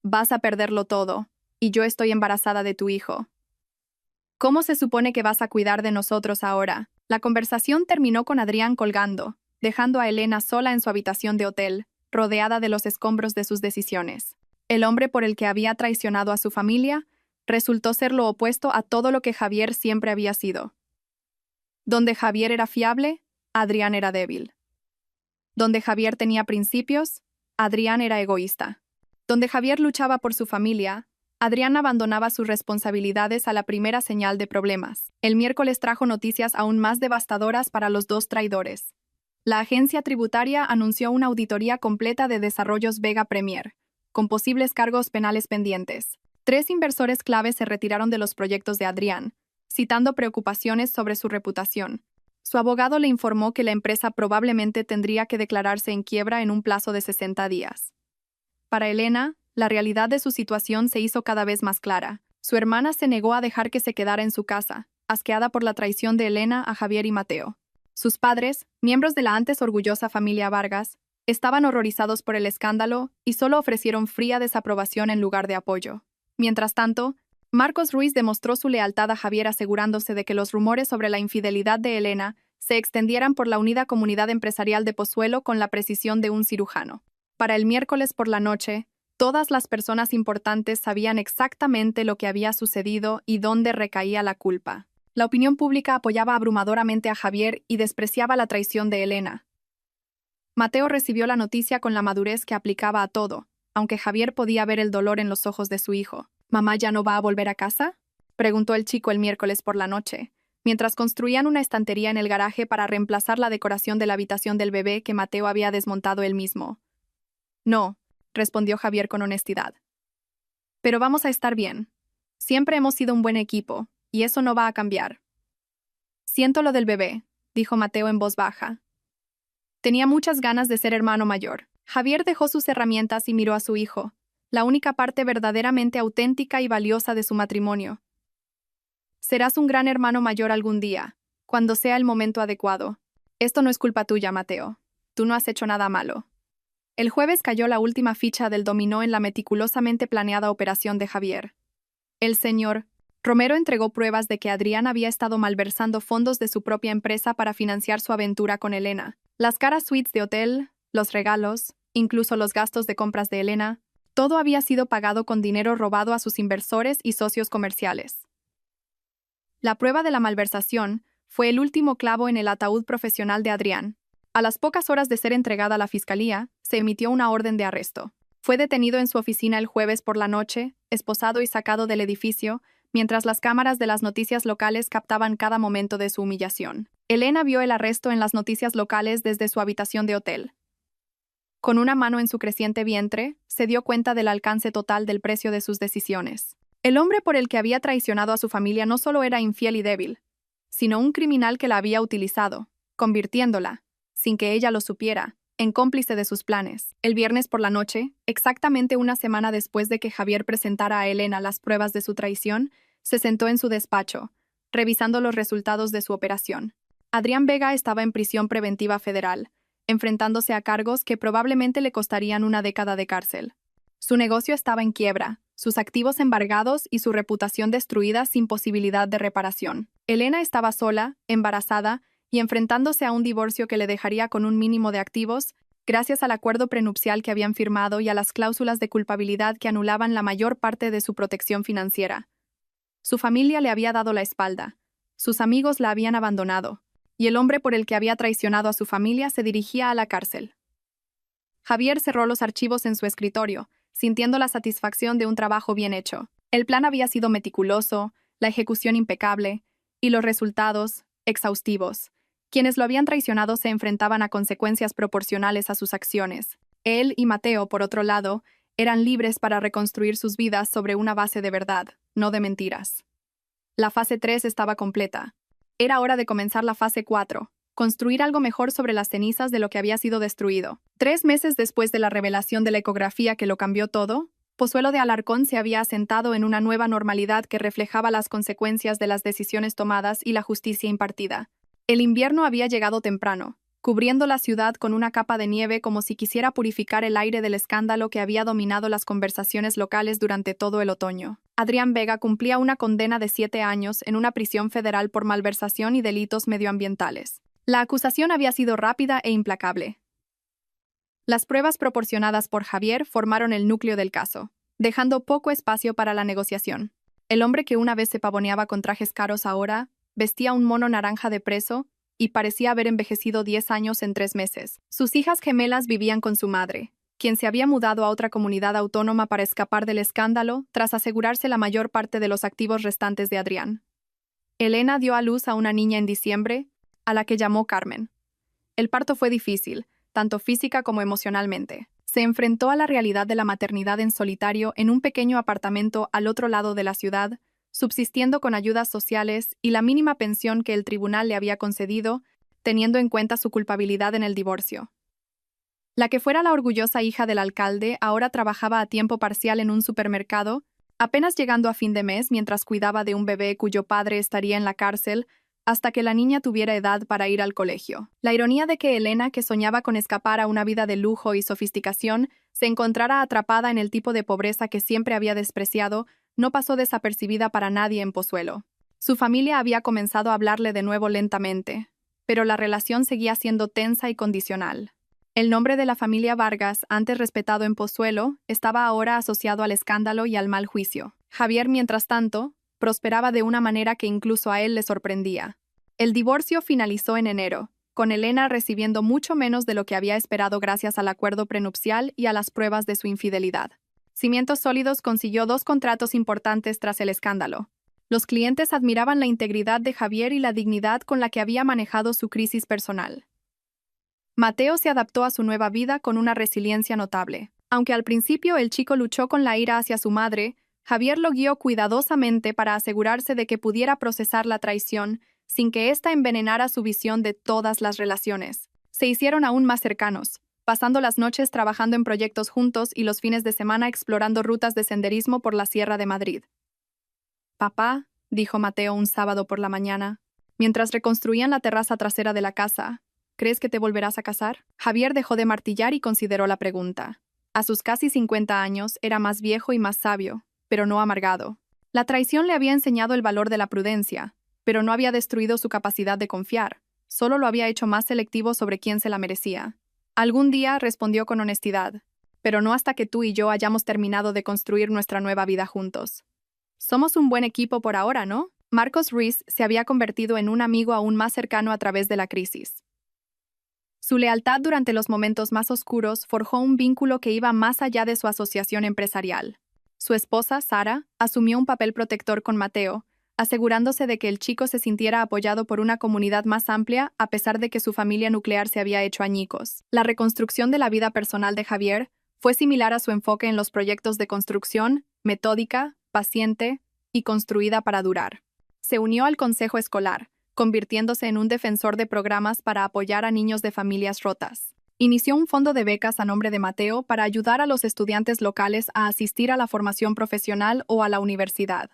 «Vas a perderlo todo, y yo estoy embarazada de tu hijo. ¿Cómo se supone que vas a cuidar de nosotros ahora?» La conversación terminó con Adrián colgando, dejando a Elena sola en su habitación de hotel, rodeada de los escombros de sus decisiones. El hombre por el que había traicionado a su familia resultó ser lo opuesto a todo lo que Javier siempre había sido. Donde Javier era fiable, Adrián era débil. Donde Javier tenía principios, Adrián era egoísta. Donde Javier luchaba por su familia, Adrián abandonaba sus responsabilidades a la primera señal de problemas. El miércoles trajo noticias aún más devastadoras para los dos traidores. La agencia tributaria anunció una auditoría completa de Desarrollos Vega Premier, con posibles cargos penales pendientes. 3 inversores clave se retiraron de los proyectos de Adrián, citando preocupaciones sobre su reputación. Su abogado le informó que la empresa probablemente tendría que declararse en quiebra en un plazo de 60 días. Para Elena, la realidad de su situación se hizo cada vez más clara. Su hermana se negó a dejar que se quedara en su casa, asqueada por la traición de Elena a Javier y Mateo. Sus padres, miembros de la antes orgullosa familia Vargas, estaban horrorizados por el escándalo y solo ofrecieron fría desaprobación en lugar de apoyo. Mientras tanto, Marcos Ruiz demostró su lealtad a Javier asegurándose de que los rumores sobre la infidelidad de Elena se extendieran por la unida comunidad empresarial de Pozuelo con la precisión de un cirujano. Para el miércoles por la noche, todas las personas importantes sabían exactamente lo que había sucedido y dónde recaía la culpa. La opinión pública apoyaba abrumadoramente a Javier y despreciaba la traición de Elena. Mateo recibió la noticia con la madurez que aplicaba a todo, aunque Javier podía ver el dolor en los ojos de su hijo. «¿Mamá ya no va a volver a casa?», preguntó el chico el miércoles por la noche, mientras construían una estantería en el garaje para reemplazar la decoración de la habitación del bebé que Mateo había desmontado él mismo. «No», respondió Javier con honestidad. «Pero vamos a estar bien. Siempre hemos sido un buen equipo, y eso no va a cambiar». «Siento lo del bebé», dijo Mateo en voz baja. Tenía muchas ganas de ser hermano mayor. Javier dejó sus herramientas y miró a su hijo, la única parte verdaderamente auténtica y valiosa de su matrimonio. «Serás un gran hermano mayor algún día, cuando sea el momento adecuado. Esto no es culpa tuya, Mateo. Tú no has hecho nada malo». El jueves cayó la última ficha del dominó en la meticulosamente planeada operación de Javier. El señor Romero entregó pruebas de que Adrián había estado malversando fondos de su propia empresa para financiar su aventura con Elena. Las caras suites de hotel, los regalos, incluso los gastos de compras de Elena, todo había sido pagado con dinero robado a sus inversores y socios comerciales. La prueba de la malversación fue el último clavo en el ataúd profesional de Adrián. A las pocas horas de ser entregada a la fiscalía, se emitió una orden de arresto. Fue detenido en su oficina el jueves por la noche, esposado y sacado del edificio, mientras las cámaras de las noticias locales captaban cada momento de su humillación. Elena vio el arresto en las noticias locales desde su habitación de hotel. Con una mano en su creciente vientre, se dio cuenta del alcance total del precio de sus decisiones. El hombre por el que había traicionado a su familia no solo era infiel y débil, sino un criminal que la había utilizado, convirtiéndola, sin que ella lo supiera, en cómplice de sus planes. El viernes por la noche, exactamente una semana después de que Javier presentara a Elena las pruebas de su traición, se sentó en su despacho, revisando los resultados de su operación. Adrián Vega estaba en prisión preventiva federal, enfrentándose a cargos que probablemente le costarían una década de cárcel. Su negocio estaba en quiebra, sus activos embargados y su reputación destruida sin posibilidad de reparación. Elena estaba sola, embarazada, y enfrentándose a un divorcio que le dejaría con un mínimo de activos, gracias al acuerdo prenupcial que habían firmado y a las cláusulas de culpabilidad que anulaban la mayor parte de su protección financiera. Su familia le había dado la espalda, sus amigos la habían abandonado, y el hombre por el que había traicionado a su familia se dirigía a la cárcel. Javier cerró los archivos en su escritorio, sintiendo la satisfacción de un trabajo bien hecho. El plan había sido meticuloso, la ejecución impecable, y los resultados, exhaustivos. Quienes lo habían traicionado se enfrentaban a consecuencias proporcionales a sus acciones. Él y Mateo, por otro lado, Eran libres para reconstruir sus vidas sobre una base de verdad, no de mentiras. La fase 3 estaba completa. Era hora de comenzar la fase 4, construir algo mejor sobre las cenizas de lo que había sido destruido. 3 meses después de la revelación de la ecografía que lo cambió todo, Pozuelo de Alarcón se había asentado en una nueva normalidad que reflejaba las consecuencias de las decisiones tomadas y la justicia impartida. El invierno había llegado temprano, cubriendo la ciudad con una capa de nieve como si quisiera purificar el aire del escándalo que había dominado las conversaciones locales durante todo el otoño. Adrián Vega cumplía una condena de 7 años en una prisión federal por malversación y delitos medioambientales. La acusación había sido rápida e implacable. Las pruebas proporcionadas por Javier formaron el núcleo del caso, dejando poco espacio para la negociación. El hombre que una vez se pavoneaba con trajes caros ahora vestía un mono naranja de preso y parecía haber envejecido 10 años en 3 meses. Sus hijas gemelas vivían con su madre, quien se había mudado a otra comunidad autónoma para escapar del escándalo tras asegurarse la mayor parte de los activos restantes de Adrián. Elena dio a luz a una niña en diciembre, a la que llamó Carmen. El parto fue difícil, tanto física como emocionalmente. Se enfrentó a la realidad de la maternidad en solitario en un pequeño apartamento al otro lado de la ciudad, subsistiendo con ayudas sociales y la mínima pensión que el tribunal le había concedido, teniendo en cuenta su culpabilidad en el divorcio. La que fuera la orgullosa hija del alcalde ahora trabajaba a tiempo parcial en un supermercado, apenas llegando a fin de mes mientras cuidaba de un bebé cuyo padre estaría en la cárcel hasta que la niña tuviera edad para ir al colegio. La ironía de que Elena, que soñaba con escapar a una vida de lujo y sofisticación, se encontrara atrapada en el tipo de pobreza que siempre había despreciado, no pasó desapercibida para nadie en Pozuelo. Su familia había comenzado a hablarle de nuevo lentamente, pero la relación seguía siendo tensa y condicional. El nombre de la familia Vargas, antes respetado en Pozuelo, estaba ahora asociado al escándalo y al mal juicio. Javier, mientras tanto, prosperaba de una manera que incluso a él le sorprendía. El divorcio finalizó en enero, con Elena recibiendo mucho menos de lo que había esperado gracias al acuerdo prenupcial y a las pruebas de su infidelidad. Cimientos Sólidos consiguió 2 contratos importantes tras el escándalo. Los clientes admiraban la integridad de Javier y la dignidad con la que había manejado su crisis personal. Mateo se adaptó a su nueva vida con una resiliencia notable. Aunque al principio el chico luchó con la ira hacia su madre, Javier lo guió cuidadosamente para asegurarse de que pudiera procesar la traición sin que ésta envenenara su visión de todas las relaciones. Se hicieron aún más cercanos, pasando las noches trabajando en proyectos juntos y los fines de semana explorando rutas de senderismo por la Sierra de Madrid. «Papá», dijo Mateo un sábado por la mañana, mientras reconstruían la terraza trasera de la casa, «¿crees que te volverás a casar?» Javier dejó de martillar y consideró la pregunta. A sus casi 50 años era más viejo y más sabio, pero no amargado. La traición le había enseñado el valor de la prudencia, pero no había destruido su capacidad de confiar, solo lo había hecho más selectivo sobre quién se la merecía. Algún día, respondió con honestidad, pero no hasta que tú y yo hayamos terminado de construir nuestra nueva vida juntos. Somos un buen equipo por ahora, ¿no? Marcos Ruiz se había convertido en un amigo aún más cercano a través de la crisis. Su lealtad durante los momentos más oscuros forjó un vínculo que iba más allá de su asociación empresarial. Su esposa, Sara, asumió un papel protector con Mateo, asegurándose de que el chico se sintiera apoyado por una comunidad más amplia a pesar de que su familia nuclear se había hecho añicos. La reconstrucción de la vida personal de Javier fue similar a su enfoque en los proyectos de construcción, metódica, paciente y construida para durar. Se unió al consejo escolar, convirtiéndose en un defensor de programas para apoyar a niños de familias rotas. Inició un fondo de becas a nombre de Mateo para ayudar a los estudiantes locales a asistir a la formación profesional o a la universidad.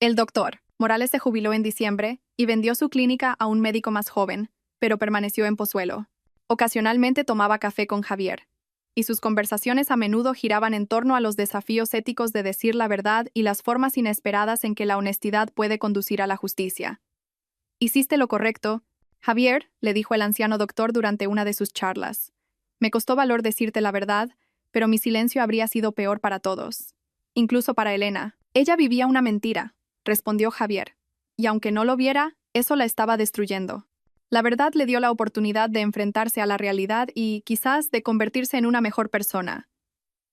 El doctor Morales se jubiló en diciembre y vendió su clínica a un médico más joven, pero permaneció en Pozuelo. Ocasionalmente tomaba café con Javier, y sus conversaciones a menudo giraban en torno a los desafíos éticos de decir la verdad y las formas inesperadas en que la honestidad puede conducir a la justicia. «Hiciste lo correcto, Javier», le dijo el anciano doctor durante una de sus charlas. «Me costó valor decirte la verdad, pero mi silencio habría sido peor para todos. Incluso para Elena. Ella vivía una mentira», respondió Javier. «Y aunque no lo viera, eso la estaba destruyendo. La verdad le dio la oportunidad de enfrentarse a la realidad y, quizás, de convertirse en una mejor persona.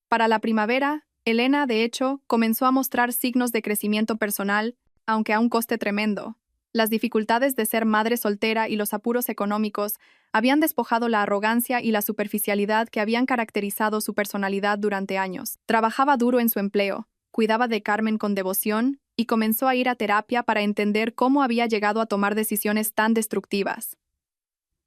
Para la primavera, Elena, de hecho, comenzó a mostrar signos de crecimiento personal, aunque a un coste tremendo. Las dificultades de ser madre soltera y los apuros económicos habían despojado la arrogancia y la superficialidad que habían caracterizado su personalidad durante años. Trabajaba duro en su empleo, cuidaba de Carmen con devoción y comenzó a ir a terapia para entender cómo había llegado a tomar decisiones tan destructivas.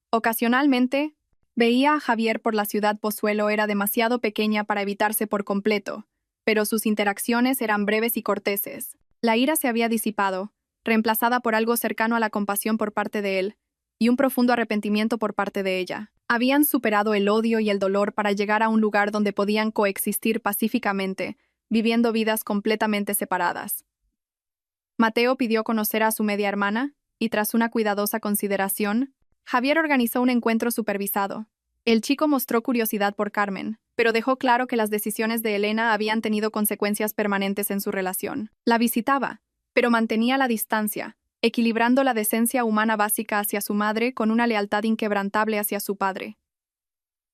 Ocasionalmente, veía a Javier por la ciudad. Pozuelo era demasiado pequeña para evitarse por completo, pero sus interacciones eran breves y corteses. La ira se había disipado, reemplazada por algo cercano a la compasión por parte de él, y un profundo arrepentimiento por parte de ella. Habían superado el odio y el dolor para llegar a un lugar donde podían coexistir pacíficamente, viviendo vidas completamente separadas. Mateo pidió conocer a su media hermana, y tras una cuidadosa consideración, Javier organizó un encuentro supervisado. El chico mostró curiosidad por Carmen, pero dejó claro que las decisiones de Elena habían tenido consecuencias permanentes en su relación. La visitaba, pero mantenía la distancia, equilibrando la decencia humana básica hacia su madre con una lealtad inquebrantable hacia su padre.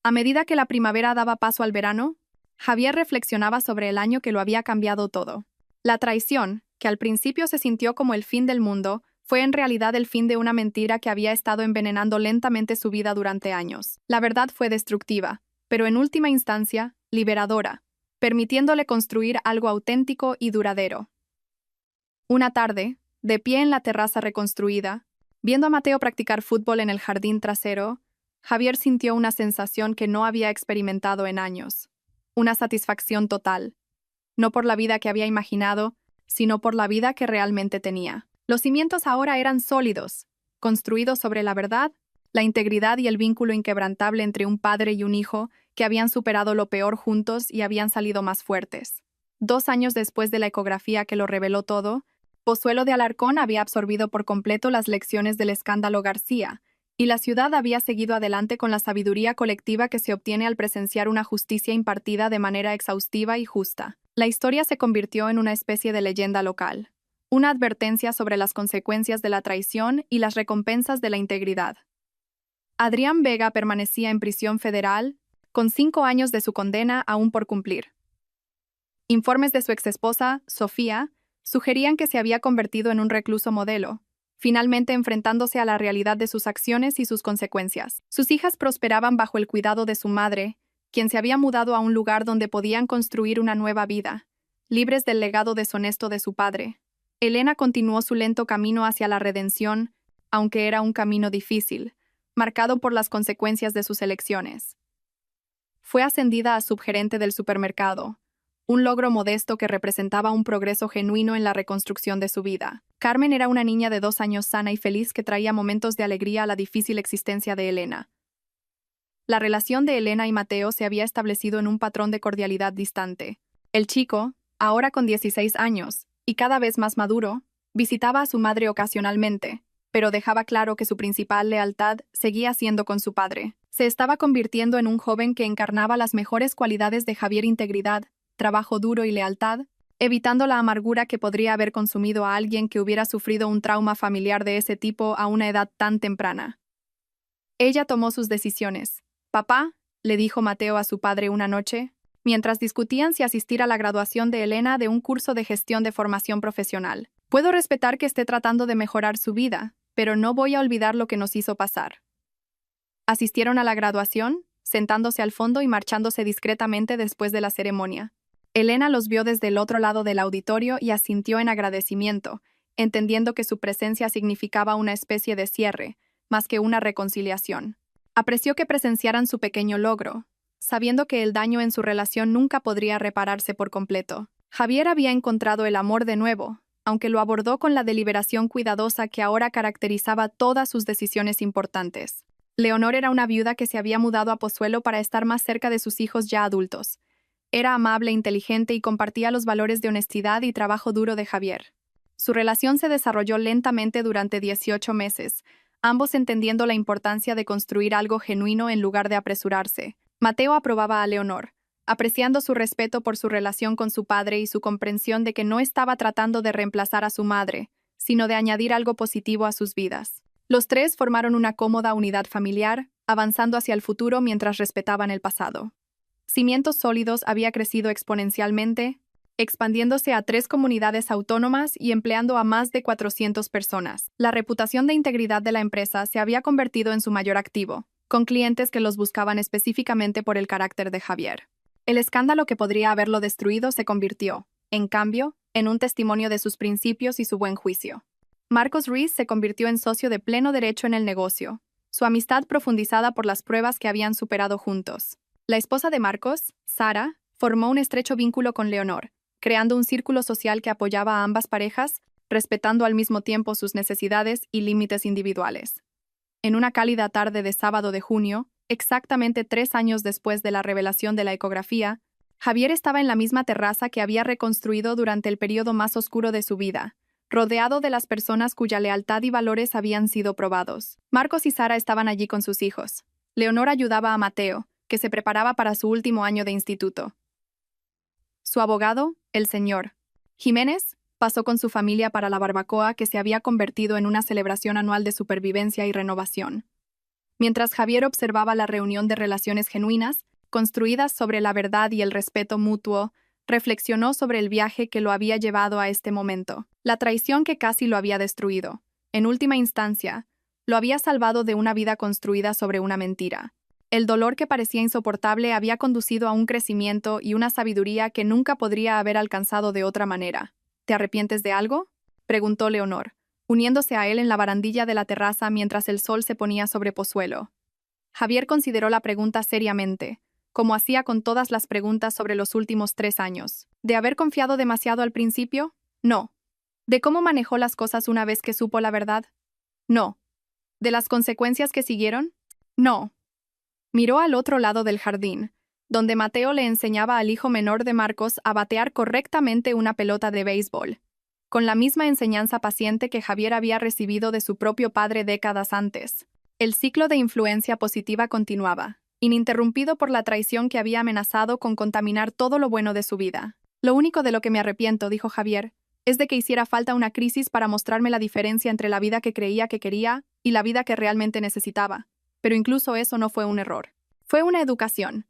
A medida que la primavera daba paso al verano, Javier reflexionaba sobre el año que lo había cambiado todo. La traición, que al principio se sintió como el fin del mundo, fue en realidad el fin de una mentira que había estado envenenando lentamente su vida durante años. La verdad fue destructiva, pero en última instancia, liberadora, permitiéndole construir algo auténtico y duradero. Una tarde, de pie en la terraza reconstruida, viendo a Mateo practicar fútbol en el jardín trasero, Javier sintió una sensación que no había experimentado en años. Una satisfacción total. No por la vida que había imaginado, sino por la vida que realmente tenía. Los cimientos ahora eran sólidos, construidos sobre la verdad, la integridad y el vínculo inquebrantable entre un padre y un hijo que habían superado lo peor juntos y habían salido más fuertes. 2 años después de la ecografía que lo reveló todo, Pozuelo de Alarcón había absorbido por completo las lecciones del escándalo García, y la ciudad había seguido adelante con la sabiduría colectiva que se obtiene al presenciar una justicia impartida de manera exhaustiva y justa. La historia se convirtió en una especie de leyenda local, una advertencia sobre las consecuencias de la traición y las recompensas de la integridad. Adrián Vega permanecía en prisión federal, con 5 años de su condena aún por cumplir. Informes de su exesposa, Sofía, sugerían que se había convertido en un recluso modelo, finalmente enfrentándose a la realidad de sus acciones y sus consecuencias. Sus hijas prosperaban bajo el cuidado de su madre, quien se había mudado a un lugar donde podían construir una nueva vida, libres del legado deshonesto de su padre. Elena continuó su lento camino hacia la redención, aunque era un camino difícil, marcado por las consecuencias de sus elecciones. Fue ascendida a subgerente del supermercado, un logro modesto que representaba un progreso genuino en la reconstrucción de su vida. Carmen era una niña de 2 años sana y feliz que traía momentos de alegría a la difícil existencia de Elena. La relación de Elena y Mateo se había establecido en un patrón de cordialidad distante. El chico, ahora con 16 años, y cada vez más maduro, visitaba a su madre ocasionalmente, pero dejaba claro que su principal lealtad seguía siendo con su padre. Se estaba convirtiendo en un joven que encarnaba las mejores cualidades de Javier: integridad, trabajo duro y lealtad, evitando la amargura que podría haber consumido a alguien que hubiera sufrido un trauma familiar de ese tipo a una edad tan temprana. Ella tomó sus decisiones. «Papá», le dijo Mateo a su padre una noche, mientras discutían si asistir a la graduación de Elena de un curso de gestión de formación profesional. «Puedo respetar que esté tratando de mejorar su vida, pero no voy a olvidar lo que nos hizo pasar». Asistieron a la graduación, sentándose al fondo y marchándose discretamente después de la ceremonia. Elena los vio desde el otro lado del auditorio y asintió en agradecimiento, entendiendo que su presencia significaba una especie de cierre, más que una reconciliación. Apreció que presenciaran su pequeño logro, sabiendo que el daño en su relación nunca podría repararse por completo. Javier había encontrado el amor de nuevo, aunque lo abordó con la deliberación cuidadosa que ahora caracterizaba todas sus decisiones importantes. Leonor era una viuda que se había mudado a Pozuelo para estar más cerca de sus hijos ya adultos. Era amable, inteligente y compartía los valores de honestidad y trabajo duro de Javier. Su relación se desarrolló lentamente durante 18 meses, ambos entendiendo la importancia de construir algo genuino en lugar de apresurarse. Mateo aprobaba a Leonor, apreciando su respeto por su relación con su padre y su comprensión de que no estaba tratando de reemplazar a su madre, sino de añadir algo positivo a sus vidas. Los tres formaron una cómoda unidad familiar, avanzando hacia el futuro mientras respetaban el pasado. Cimientos Sólidos había crecido exponencialmente, expandiéndose a 3 comunidades autónomas y empleando a más de 400 personas. La reputación de integridad de la empresa se había convertido en su mayor activo, con clientes que los buscaban específicamente por el carácter de Javier. El escándalo que podría haberlo destruido se convirtió, en cambio, en un testimonio de sus principios y su buen juicio. Marcos Ruiz se convirtió en socio de pleno derecho en el negocio, su amistad profundizada por las pruebas que habían superado juntos. La esposa de Marcos, Sara, formó un estrecho vínculo con Leonor, creando un círculo social que apoyaba a ambas parejas, respetando al mismo tiempo sus necesidades y límites individuales. En una cálida tarde de sábado de junio, exactamente 3 años después de la revelación de la ecografía, Javier estaba en la misma terraza que había reconstruido durante el periodo más oscuro de su vida, rodeado de las personas cuya lealtad y valores habían sido probados. Marcos y Sara estaban allí con sus hijos. Leonor ayudaba a Mateo, que se preparaba para su último año de instituto. Su abogado, el señor Jiménez, pasó con su familia para la barbacoa que se había convertido en una celebración anual de supervivencia y renovación. Mientras Javier observaba la reunión de relaciones genuinas, construidas sobre la verdad y el respeto mutuo, reflexionó sobre el viaje que lo había llevado a este momento, la traición que casi lo había destruido. En última instancia, lo había salvado de una vida construida sobre una mentira. El dolor que parecía insoportable había conducido a un crecimiento y una sabiduría que nunca podría haber alcanzado de otra manera. ¿Te arrepientes de algo?, preguntó Leonor, uniéndose a él en la barandilla de la terraza mientras el sol se ponía sobre Pozuelo. Javier consideró la pregunta seriamente, como hacía con todas las preguntas sobre los últimos 3 años. ¿De haber confiado demasiado al principio? No. ¿De cómo manejó las cosas una vez que supo la verdad? No. ¿De las consecuencias que siguieron? No. Miró al otro lado del jardín, donde Mateo le enseñaba al hijo menor de Marcos a batear correctamente una pelota de béisbol, con la misma enseñanza paciente que Javier había recibido de su propio padre décadas antes. El ciclo de influencia positiva continuaba, ininterrumpido por la traición que había amenazado con contaminar todo lo bueno de su vida. Lo único de lo que me arrepiento, dijo Javier, es de que hiciera falta una crisis para mostrarme la diferencia entre la vida que creía que quería y la vida que realmente necesitaba. Pero incluso eso no fue un error. Fue una educación.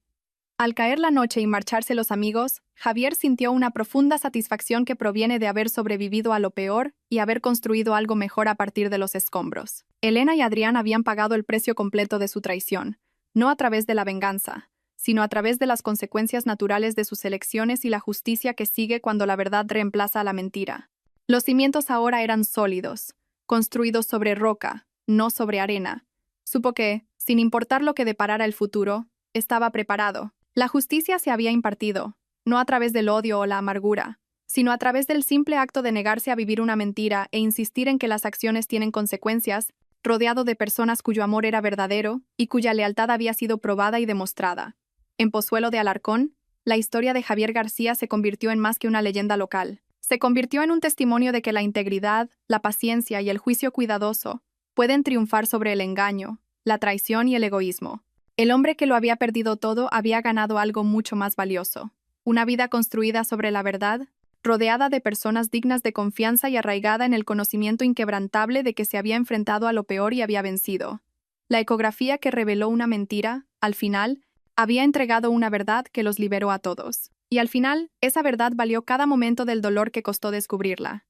Al caer la noche y marcharse los amigos, Javier sintió una profunda satisfacción que proviene de haber sobrevivido a lo peor y haber construido algo mejor a partir de los escombros. Elena y Adrián habían pagado el precio completo de su traición, no a través de la venganza, sino a través de las consecuencias naturales de sus elecciones y la justicia que sigue cuando la verdad reemplaza a la mentira. Los cimientos ahora eran sólidos, construidos sobre roca, no sobre arena. Supo que, sin importar lo que deparara el futuro, estaba preparado. La justicia se había impartido, no a través del odio o la amargura, sino a través del simple acto de negarse a vivir una mentira e insistir en que las acciones tienen consecuencias, rodeado de personas cuyo amor era verdadero y cuya lealtad había sido probada y demostrada. En Pozuelo de Alarcón, la historia de Javier García se convirtió en más que una leyenda local. Se convirtió en un testimonio de que la integridad, la paciencia y el juicio cuidadoso pueden triunfar sobre el engaño, la traición y el egoísmo. El hombre que lo había perdido todo había ganado algo mucho más valioso: una vida construida sobre la verdad, rodeada de personas dignas de confianza y arraigada en el conocimiento inquebrantable de que se había enfrentado a lo peor y había vencido. La ecografía que reveló una mentira, al final, había entregado una verdad que los liberó a todos. Y al final, esa verdad valió cada momento del dolor que costó descubrirla.